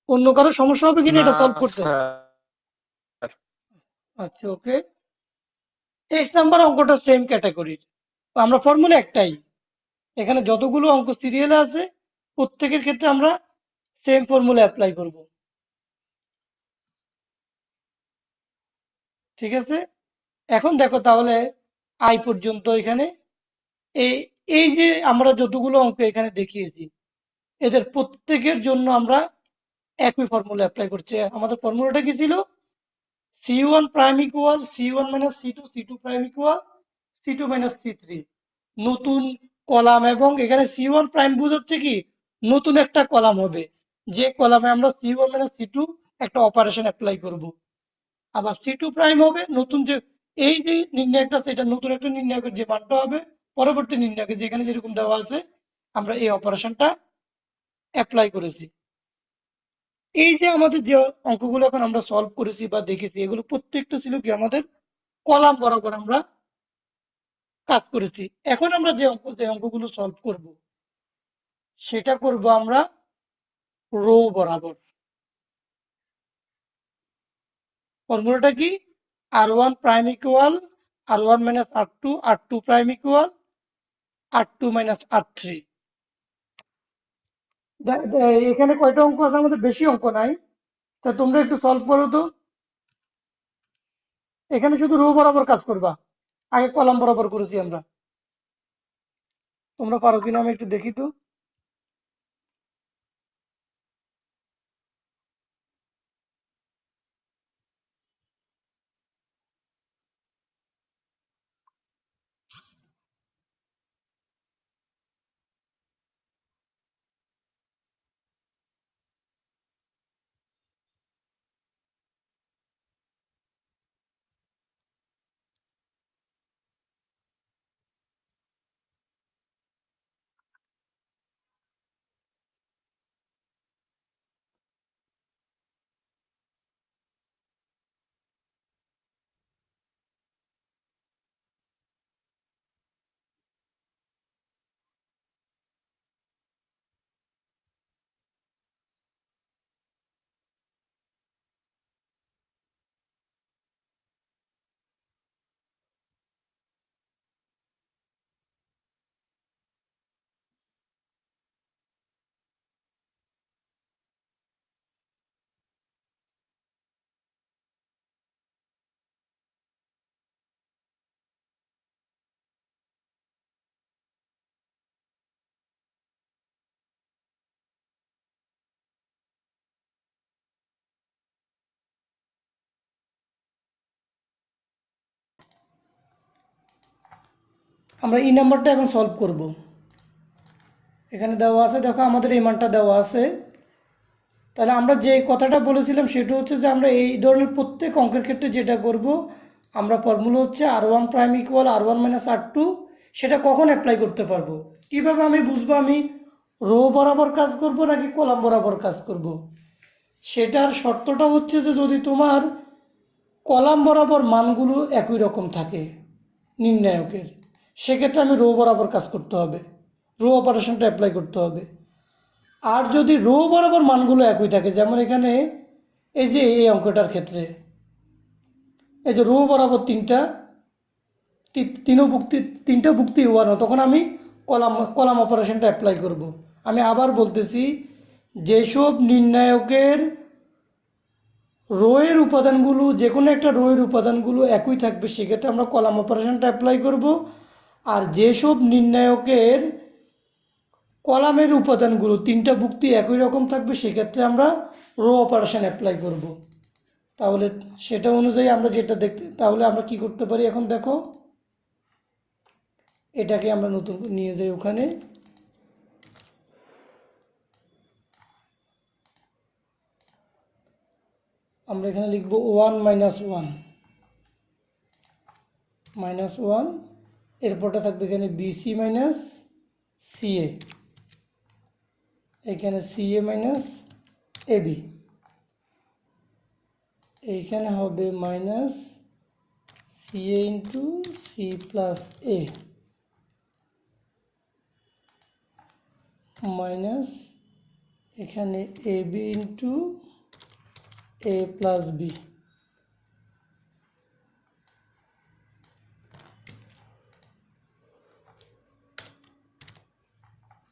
অন্য কারো সমস্যা হবে কিনা না এটা সলভ করতে? স্যার। আচ্ছা, ওকে। 8 নাম্বার অঙ্কটা সেম ক্যাটাগরির, আমরা ফর্মুলা একটাই। এখানে যতগুলো অঙ্ক সিরিয়ালে আছে প্রত্যেকের ক্ষেত্রে আমরা সেম ফর্মুলা অ্যাপ্লাই করব। ঠিক আছে, এখন দেখো তাহলে আই পর্যন্ত এখানে এই এই যে আমরা যতগুলো অঙ্ক এখানে দেখিয়েছি এদের প্রত্যেকের জন্য আমরা একই ফর্মুলা অ্যাপ্লাই করছি। আমাদের ফর্মুলাটা কি ছিল? C1 prime equal C1 minus C2, C2 prime equal C2 minus C3। নতুন কলাম, এবং এখানে C1 প্রাইম বোঝাচ্ছে কি নতুন একটা কলাম হবে, যে কলামে আমরা C1 মাইনাস C2 একটা অপারেশন অ্যাপ্লাই করব। আবার C2 প্রাইম হবে নতুন যে এই যে নির্ণায়কটা, সেটা নতুন একটা নির্ণায়কের যে মানটা হবে পরবর্তী নির্ণায়কে যেখানে যেরকম দেওয়া আছে আমরা এই অপারেশনটা অ্যাপ্লাই করেছি। এই যে আমাদের যে অঙ্কগুলো এখন আমরা সলভ করেছি বা দেখেছি, এগুলো প্রত্যেকটা ছিল কি আমাদের কলাম বরাবর আমরা কাজ করেছি। এখন আমরা যে অঙ্কগুলো সলভ করব সেটা করব আমরা রো বরাবর। ফর্মুলাটা কি? R1 prime equal R1 minus R2, R2 prime equal R2 minus R3। এখানে কয়টা অঙ্ক আছে? আমাদের বেশি অঙ্ক নাই, তা তোমরা একটু সলভ করো তো। এখানে শুধু রো বরাবর কাজ করবা, আগে কলাম বরাবর করেছি আমরা। তোমরা পারো কিনা আমি একটু দেখি তো। আমরা এই নাম্বারটা এখন সলভ করব। এখানে দেওয়া আছে, দেখো আমাদের এই মানটা দেওয়া আছে। তাহলে আমরা যে কথাটা বলেছিলাম সেটা হচ্ছে যে আমরা এই ধরনের প্রত্যেক অঙ্কের ক্ষেত্রে যেটা করব, আমরা ফর্মুলা হচ্ছে R1 prime equal R1 minus R2। সেটা কখন অ্যাপ্লাই করতে পারবো, কিভাবে আমি বুঝবো আমি রো বরাবর কাজ করব নাকি কলাম বরাবর কাজ করব? সেটার শর্তটা হচ্ছে যে যদি তোমার কলাম বরাবর মানগুলো একই রকম থাকে নির্ণায়কের, সেক্ষেত্রে আমি রো বরাবর কাজ করতে হবে। রো অপারেশনটা অ্যাপ্লাই করতে হবে। আর যদি রো বরাবর মানগুলো একই থাকে, যেমন এখানে এই যে এই অঙ্কটার ক্ষেত্রে এই যে রো বরাবর তিনটা ভুক্তি ওয়ান, তখন আমি কলাম অপারেশনটা অ্যাপ্লাই করব। আমি আবার বলতেছি, যেসব নির্ণায়কের রোয়ের উপাদানগুলো, যে কোনো একটা রোয়ের উপাদানগুলো একই থাকবে সেক্ষেত্রে আমরা কলাম অপারেশনটা অ্যাপ্লাই করব। আর যেসব নির্ণায়কের কলামের উপাদানগুলো তিনটা ভুক্তি একই রকম থাকবে সেক্ষেত্রে আমরা রো অপারেশন অ্যাপ্লাই করব। তাহলে সেটা অনুযায়ী আমরা যেটা দেখতে, তাহলে আমরা কি করতে পারি, এখন দেখো এটাকে আমরা নতুন নিয়ে যাই ওখানে। আমরা এখানে লিখব 1 মাইনাস ওয়ান, এরপরটা থাকবে এখানে বিসি মাইনাস সিএ, এখানে সিএ মাইনাস এবি, এইখানে হবে minus C A into C plus A minus এখানে A B into A plus B.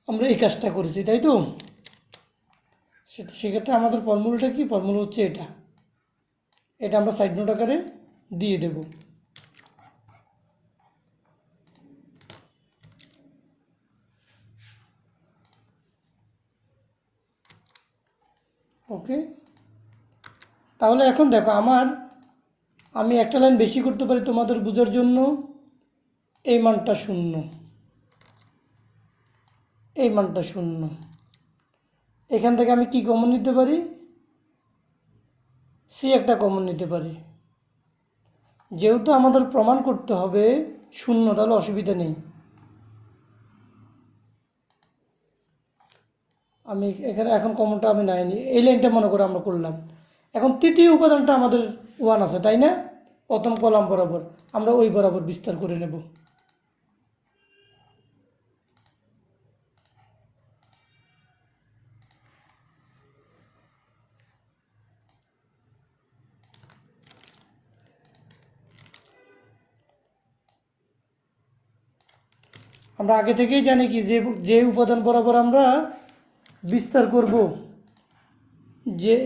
আমরা এই কাজটা করেছি, তাই তো? সেক্ষেত্রে আমাদের ফর্মুলাটা কি? ফর্মুলা হচ্ছে এটা, এটা আমরা সাইড নোট আকারে দিয়ে দেব। ওকে, তাহলে এখন দেখো আমি একটা লাইন বেশি করতে পারি তোমাদের বোঝার জন্য। এই মানটা শূন্য, এই মানটা শূন্য, এখান থেকে আমি কি কমন নিতে পারি? সি একটা কমন নিতে পারি। যেহেতু আমাদের প্রমাণ করতে হবে শূন্য, তাহলে অসুবিধা নেই। আমি এখানে এখন কমনটা আমি নাইনি, এই লাইনটা মনে করে আমরা করলাম। এখন তৃতীয় উপাদানটা আমাদের ওয়ান আছে, তাই না? প্রথম কলাম বরাবর আমরা ওই বরাবর বিস্তার করে নেব। আমরা আগে থেকেই জানি কি, যে উপাদান বরাবর আমরা বিস্তার করব, যে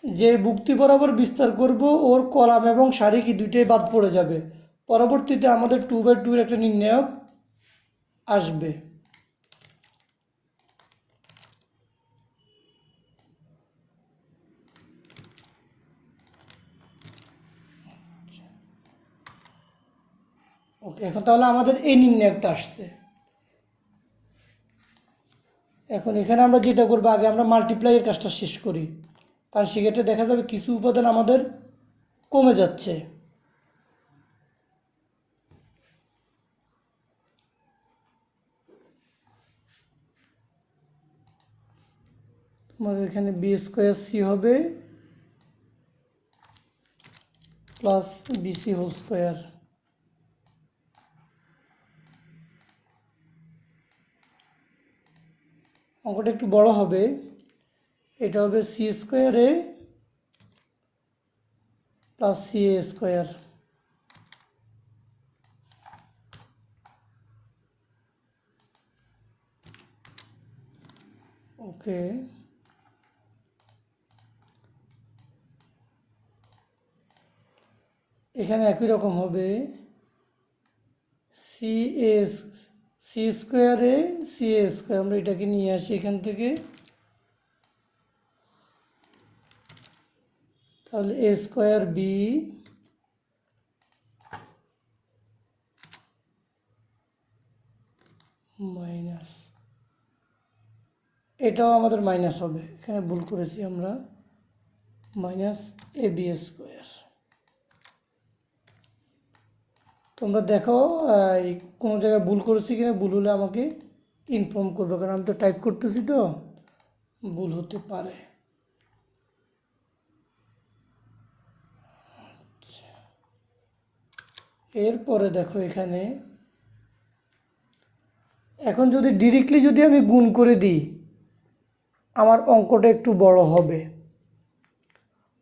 যে ভুক্তি বরাবর বিস্তার করব ওর কলাম এবং সারি কি দুইটাই বাদ পড়ে যাবে। পরবর্তীতে আমাদের 2/2 এর একটা নির্ণায়ক আসবে। ওকে, এখন তাহলে আমাদের এই নির্ণায়কটা আসছে। এখন এখানে আমরা যেটা করবো, আগে আমরা মাল্টিপ্লাইয়ের কাজটা শেষ করি, কারণ সেক্ষেত্রে দেখা যাবে কিছু উপাদান আমাদের কমে যাচ্ছে। তোমার এখানে বি স্কোয়ার সি হবে প্লাস বিসি হোল স্কোয়ার, অঙ্কটা একটু বড় হবে। এটা হবে সি স্কোয়ার এ প্লাস সি এ স্কোয়ার। ওকে, এখানে একই রকম হবে সি এ সি স্কোয়ারে সি এ স্কোয়ার, আমরা এটাকে নিয়ে আসি এখান থেকে, তাহলে এ স্কোয়ার বি মাইনাস, এটাও আমাদের মাইনাস হবে, এখানে ভুল করেছি আমরা, মাইনাস এ বি স্কোয়ার। তোমরা দেখো কোনো জায়গায় ভুল করেছি কিনা, ভুল হলে আমাকে ইনফর্ম করবে, কারণ আমি তো টাইপ করতেছি তো ভুল হতে পারে। এরপরে দেখো এখানে এখন যদি ডিরেক্টলি যদি আমি গুণ করে দিই আমার অঙ্কটা একটু বড় হবে।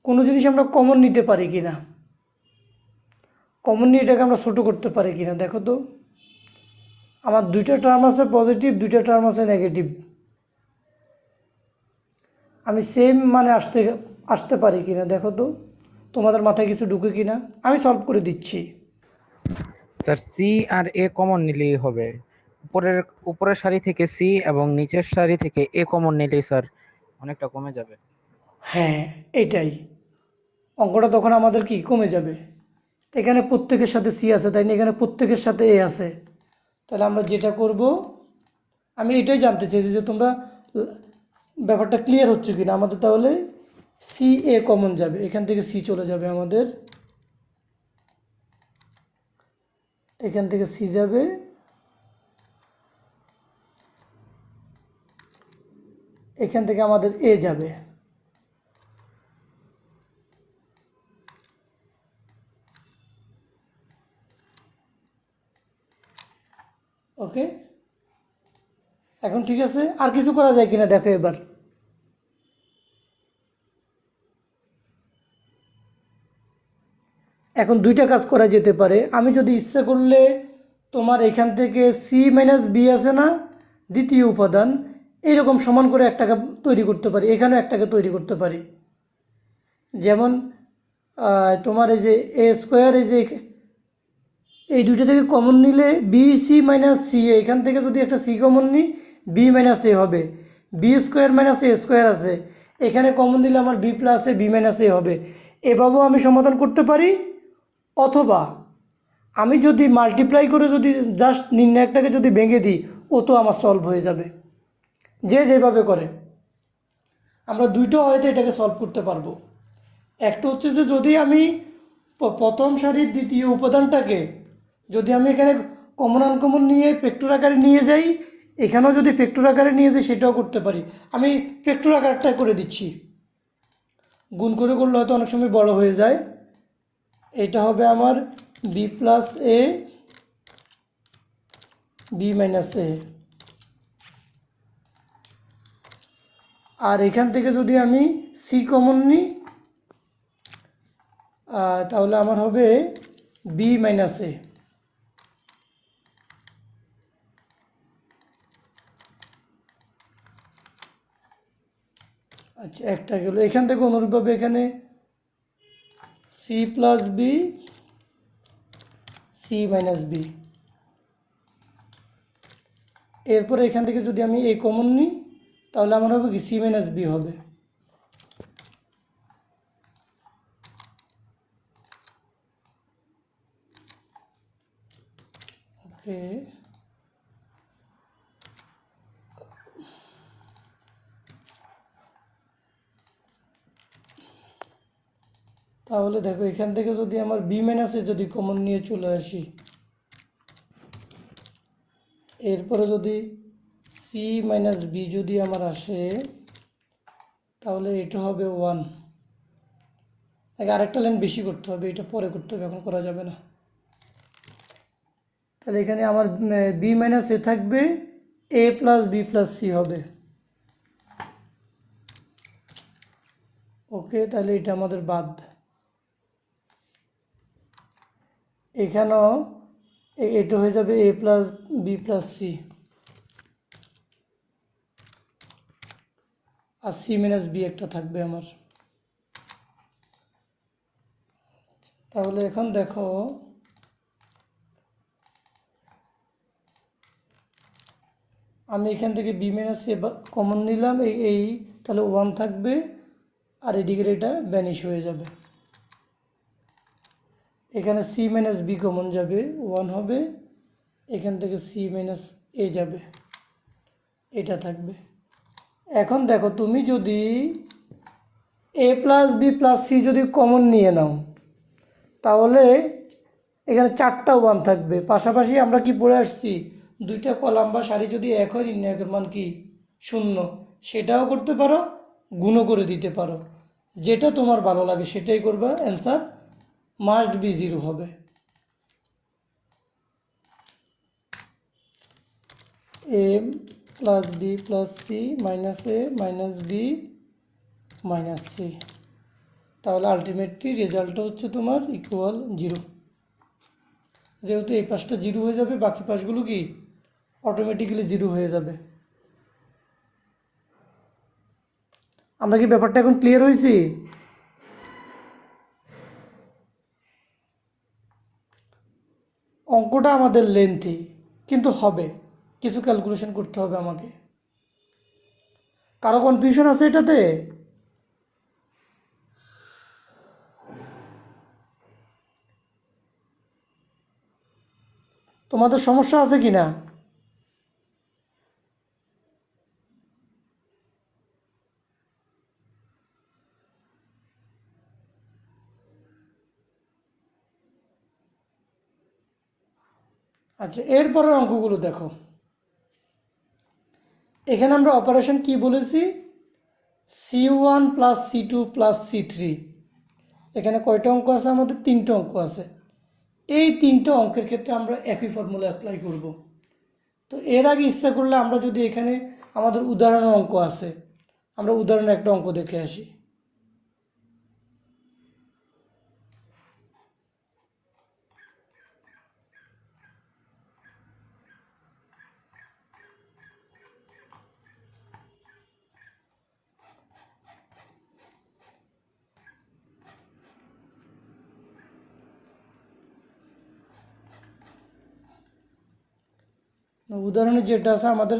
কোনো জিনিস আমরা কমন নিতে পারি কি না, কমন নিয়ে এটাকে আমরা ছোটো করতে পারি কি না দেখো তো। আমার দুইটা টার্ম আছে পজিটিভ, দুইটা টার্ম আছে নেগেটিভ, আমি সেম মানে আসতে পারি কি না দেখো তো, তোমাদের মাথায় কিছু ঢুকে কি না। আমি সলভ করে দিচ্ছি। Sir C R a common নিলেই হবে। উপরের সারি থেকে সি এবং নিচের সারি থেকে এ কমন নিলেই স্যার অনেকটা কমে যাবে। হ্যাঁ এটাই, অঙ্কটা তখন আমাদের কি কমে যাবে। এখানে প্রত্যেকের সাথে সি আছে তাই না, এখানে প্রত্যেকের সাথে এ আছে। তাহলে আমরা যেটা করব, আমি এটাই জানতে চাইছি যে তোমরা ব্যাপারটা ক্লিয়ার হচ্ছে কি না আমাদের। তাহলে সি এ কমন যাবে, এখান থেকে সি চলে যাবে আমাদের, এখান থেকে সি যাবে, এখান থেকে আমাদের এ যাবে। ওকে, এখন ঠিক আছে। আর কিছু করা যায় কিনা দেখো এবার। এখন দুইটা কাজ করা যেতে পারে। আমি যদি ইচ্ছা করলে তোমার এখান থেকে সি মাইনাস বি আছে না দ্বিতীয় উপাদান, এইরকম সমান করে একটাকে তৈরি করতে পারি, এখানেও একটাকে তৈরি করতে পারি। যেমন তোমার এই যে এ স্কোয়ার, এই যে এই দুইটা থেকে কমন নিলে বি সি মাইনাস সি, এখান থেকে যদি একটা সি কমন নিই বি মাইনাস এ হবে, বি স্কোয়ার মাইনাস এ স্কোয়ার আছে, এখানে কমন দিলে আমার B plus A B minus এ হবে। এভাবেও আমি সমাধান করতে পারি। অথবা আমি যদি মাল্টিপ্লাই করে যদি জাস্ট নির্ণায়কটাকে যদি ভেঙে দিই, ও তো আমার সলভ হয়ে যাবে। যে যেভাবে করে আমরা দুইটা হয়তো এটাকে সলভ করতে পারবো। একটা হচ্ছে যে যদি আমি প্রথম সারির দ্বিতীয় উপাদানটাকে যদি আমি এখানে কমন আনকমন নিয়ে ফ্যাক্টর আকারে নিয়ে যাই, এখানেও যদি ফ্যাক্টর আকারে নিয়ে যাই সেটাও করতে পারি। আমি ফ্যাক্টর আকারটা করে দিচ্ছি, গুণ করে করলে হয়তো অনেক সময় বড় হয়ে যায়। এটা হবে আমার B plus A B minus এ, আর এখান থেকে যদি আমি সি কমন নিই তাহলে আমার হবে বি মাইনাস এ। আচ্ছা একটা গেল। এখান থেকে অনুরূপভাবে এখানে C plus B C minus B, এরপরে এখান থেকে যদি আমি এ কমন নিই তাহলে আমার হবে কি সি মাইনাস বি হবে। ওকে, তাহলে দেখো এখান থেকে যদি আমার বি মাইনাসে যদি কমন নিয়ে চলে আসি, এরপরে যদি সি মাইনাস বি যদি আমার আসে তাহলে এটা হবে 1। আরেকটা লাইন বেশি করতে হবে, এটা পরে করতে হবে, এখন করা যাবে না। তাহলে এখানে আমার বি মাইনাস এ থাকবে, এ প্লাস বি প্লাস সি হবে। ওকে, তাহলে এটা আমাদের বাদ। এখানেও এটা হয়ে যাবে এ প্লাস বি প্লাস সি, আর সি মাইনাস বি একটা থাকবে আমার। তাহলে এখন দেখো আমি এখান থেকে বি মাইনাস এ কমন নিলাম, এই তাহলে 1 থাকবে, আর এদিকের এটা ভ্যানিশ হয়ে যাবে। এখানে সি মাইনাস বি কমন যাবে, 1 হবে, এখান থেকে সি মাইনাস এ যাবে, এটা থাকবে। এখন দেখো তুমি যদি এ প্লাস বি প্লাস সি যদি কমন নিয়ে নাও তাহলে এখানে 4টা 1 থাকবে। পাশাপাশি আমরা কি পড়ে আসছি, দুইটা কলাম বা সারি যদি এক হয় নির্ণায়কের মান কি 0, সেটাও করতে পারো, গুণও করে দিতে পারো, যেটা তোমার ভালো লাগে সেটাই করবা। অ্যান্সার মাস্ট বি 0 হবে। A plus B plus C minus A minus B minus C. তাহলে আলটিমেটলি রেজাল্টটা হচ্ছে তোমার ইকুয়াল 0। যেহেতু এই পাশটা 0 হয়ে যাবে, বাকি পাশগুলো কি অটোমেটিক্যালি 0 হয়ে যাবে। আমরা কি ব্যাপারটা এখন ক্লিয়ার হয়েছি? অঙ্কটা আমাদের লেন্থি, কিন্তু হবে, কিছু ক্যালকুলেশন করতে হবে আমাকে। কারো কনফিউশন আছে এটাতে? তোমাদের সমস্যা আছে কি না? আচ্ছা, এরপরের অঙ্কগুলো দেখো। এখানে আমরা অপারেশন কি বলেছি? C1 plus C2 plus C3। এখানে কয়টা অঙ্ক আছে? আমাদের 3টে অঙ্ক আছে। এই 3টে অঙ্কের ক্ষেত্রে আমরা একই ফর্মুলা অ্যাপ্লাই করব। তো এর আগে ইচ্ছা করলে আমরা যদি এখানে আমাদের উদাহরণের অঙ্ক আছে, আমরা উদাহরণে একটা অঙ্ক দেখে আসি। উদাহরণে যেটা আছে আমাদের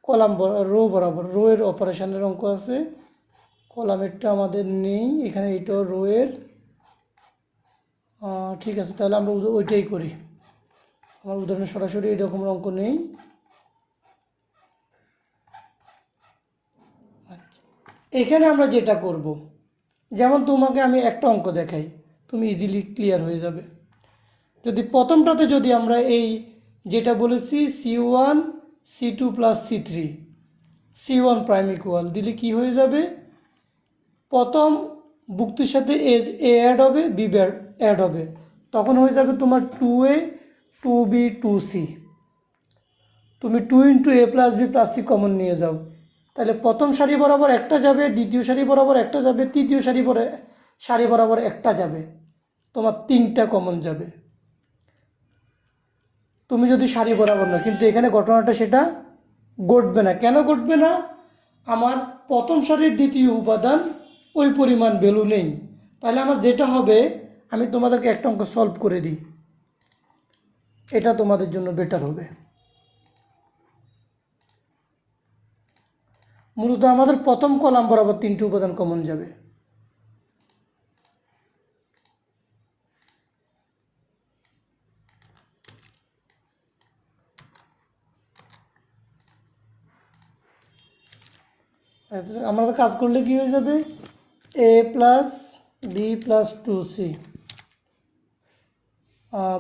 কলাম রো বরাবর, রো এর অপারেশনের অঙ্ক আছে, কলামেরটা আমাদের নেই এখানে, এইটাও রো এর। ঠিক আছে, তাহলে আমরা ওইটাই করি। আমার উদাহরণে সরাসরি এরকম অঙ্ক নেই। আচ্ছা, এখানে আমরা যেটা করব, যেমন তোমাকে আমি একটা অঙ্ক দেখাই, তুমি ইজিলি ক্লিয়ার হয়ে যাবে। যদি প্রথমটাতে যদি আমরা এই যেটা বলেছি C1 C2 plus C3 C1 prime equal দিলে কি হয়ে যাবে? প্রথম যুক্তির সাথে এ অ্যাড হবে, বি অ্যাড হবে, তখন হয়ে যাবে তোমার 2A 2B 2C। তুমি 2 into A plus B plus C common নিয়ে যাও, তাহলে প্রথম সারি বরাবর একটা যাবে, দ্বিতীয় সারি বরাবর একটা যাবে, তৃতীয় সারি বরাবর একটা যাবে, তোমার 3টা কমন যাবে। তুমি যদি সারি বরাবর না, কিন্তু এখানে ঘটনাটা সেটা ঘটবে না। কেন ঘটবে না? আমার প্রথম সারির দ্বিতীয় উপাদান ওই পরিমাণ ভ্যালু নেই। তাহলে আমার যেটা হবে, আমি তোমাদেরকে একটা অঙ্ক সলভ করে দিই, এটা তোমাদের জন্য বেটার হবে। মূলত আমাদের প্রথম কলাম বরাবর 3টে উপাদান কমন যাবে। আমাদের কাজ করলে কি হয়ে যাবে? a plus B plus 2C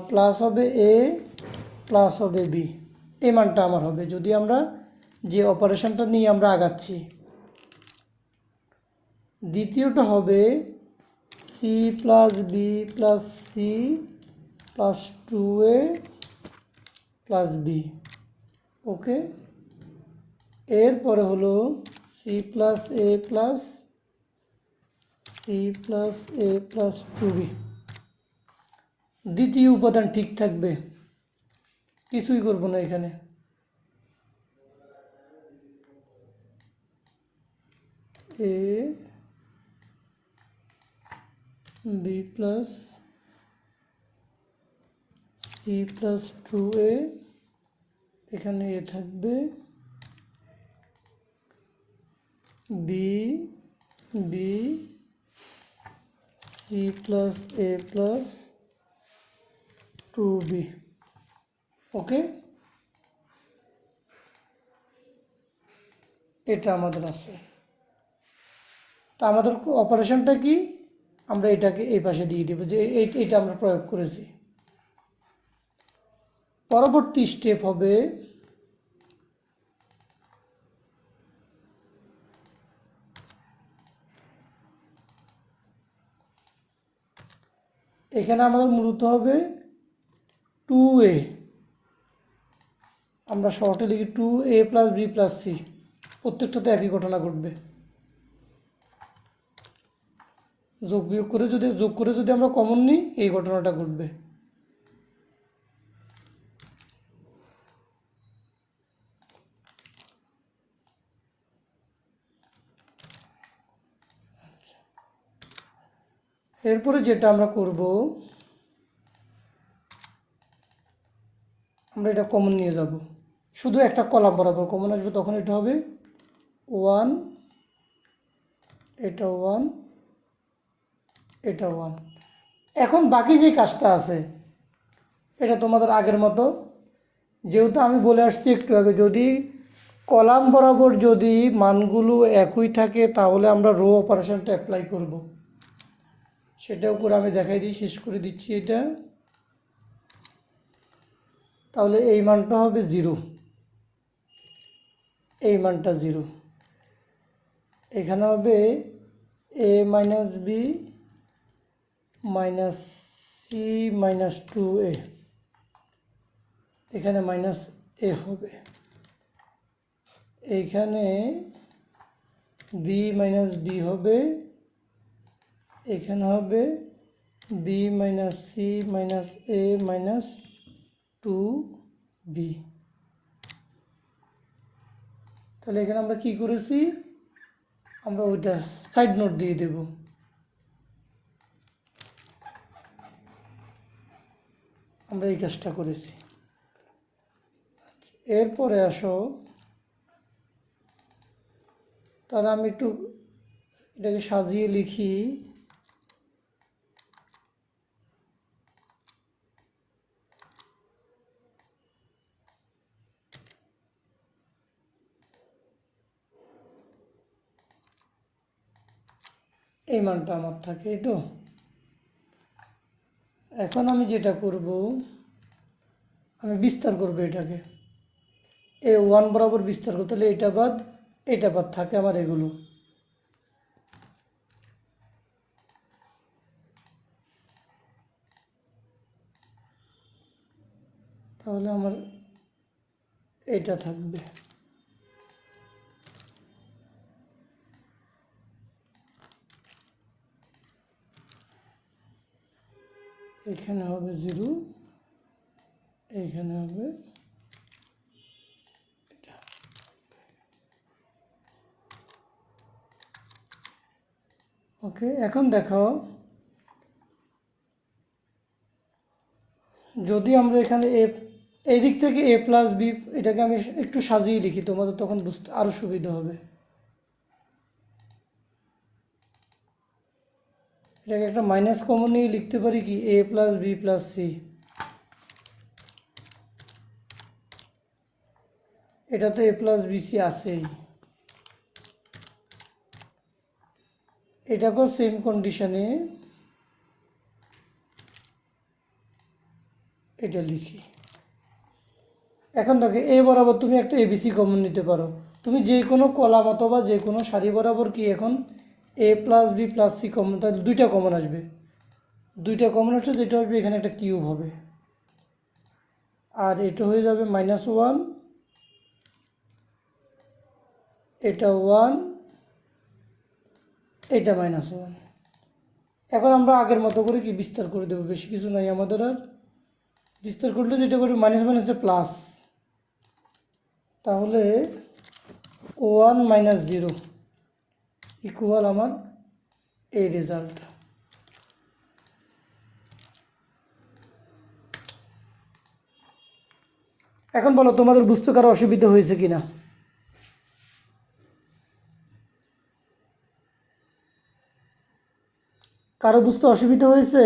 plus হবে a প্লাস হবে b, এই মানটা আমার হবে যদি আমরা যে অপারেশনটা নিয়ে আমরা আগাচ্ছি। দ্বিতীয়টা হবে c plus B plus C plus 2a plus B. Okay, এরপরে হলো C plus A plus plus 2b। দ্বিতীয় উপাদান ঠিক থাকবে, কিছুই করব না এখানে। A B plus C plus 2a, এখানে এ থাকবে, B B C plus A plus 2b। Okay, এটা আমাদের আছে। তা আমাদের অপারেশনটা কি? আমরা এটাকে এই পাশে দিয়ে দেব, যে এইটা আমরা প্রয়োগ করেছি। পরবর্তী স্টেপ হবে এখানে আমাদের মূলত হবে 2a আমরা শর্টে লিখি 2a plus b plus c, প্রত্যেকটাতে একই ঘটনা ঘটবে। যোগ করে যদি আমরা কমন নিই এই ঘটনাটা ঘটবে। এরপরে যেটা আমরা করব, আমরা এটা কমন নিয়ে যাব, শুধু একটা কলাম বরাবর কমন আসবে, তখন এটা হবে 1, এটা 1, এটা 1। এখন বাকি যে কাজটা আছে এটা তোমাদের আগের মতো, যেহেতু আমি বলে আসছি একটু আগে, যদি কলাম বরাবর যদি মানগুলো একই থাকে তাহলে আমরা রো অপারেশনটা অ্যাপ্লাই করব। সেটাও করে আমি দেখাই দিই, শেষ করে দিচ্ছি এটা। তাহলে এই মানটা হবে 0, এই মানটা 0, এখানে হবে a minus B minus C minus 2a, এখানে মাইনাস a হবে, এইখানে b মাইনাস b হবে, এখানে হবে b minus C minus a minus 2b। তাহলে এখানে আমরা কি করেছি, আমরা ওইটা সাইড নোট দিয়ে দেব। আমরা এই কাজটা করেছি। এরপরে আসো, তাহলে আমি একটু এটাকে সাজিয়ে লিখি। এই মানটা আমার থাকে, এই তো। এখন আমি যেটা করব, আমি বিস্তার করব এটাকে, এ 1 বরাবর বিস্তার করতে হলে এটা বাদ থাকে আমার এগুলো। তাহলে আমার এটা থাকবে। এখানে হবে 0, এইখানে হবে এটা। ওকে, এখন দেখো, যদি আমরা এখানে এই দিক থেকে a প্লাস বি, এটাকে আমি একটু সাজিয়ে লিখি, তোমাদের তখন বুঝতে আরও সুবিধা হবে। এটাকে একটা মাইনাস কমন নিয়ে লিখতে পারি কি, a plus B plus C. এটা তো a প্লাস বি সি আছেই, এটাকেও সেম কন্ডিশনে এটা লিখি। এখন দেখো, এ বরাবর তুমি একটা এবিসি কমন নিতে পারো, তুমি যে কোনো কলাম অথবা যে কোনো সারি বরাবর কি এখন a plus B plus C common, তাহলে দুইটা কমন আসবে, দুইটা কমন আসছে, যেটা আসবে এখানে একটা কিউব হবে, আর এটা হয়ে যাবে -1, এটা 1, এটা -1। এখন আমরা আগের মতো করে কি বিস্তার করে দেবো, বেশি কিছু নাই আমাদের আর। বিস্তার করলে যেটা করবে মাইনাস মাইনাসে প্লাস, তাহলে 1 মাইনাস 0 ইকুয়াল আমার এই রেজাল্ট। এখন বলো তোমাদের বুঝতে কারো অসুবিধা হয়েছে কিনা? কারো বুঝতে অসুবিধা হয়েছে?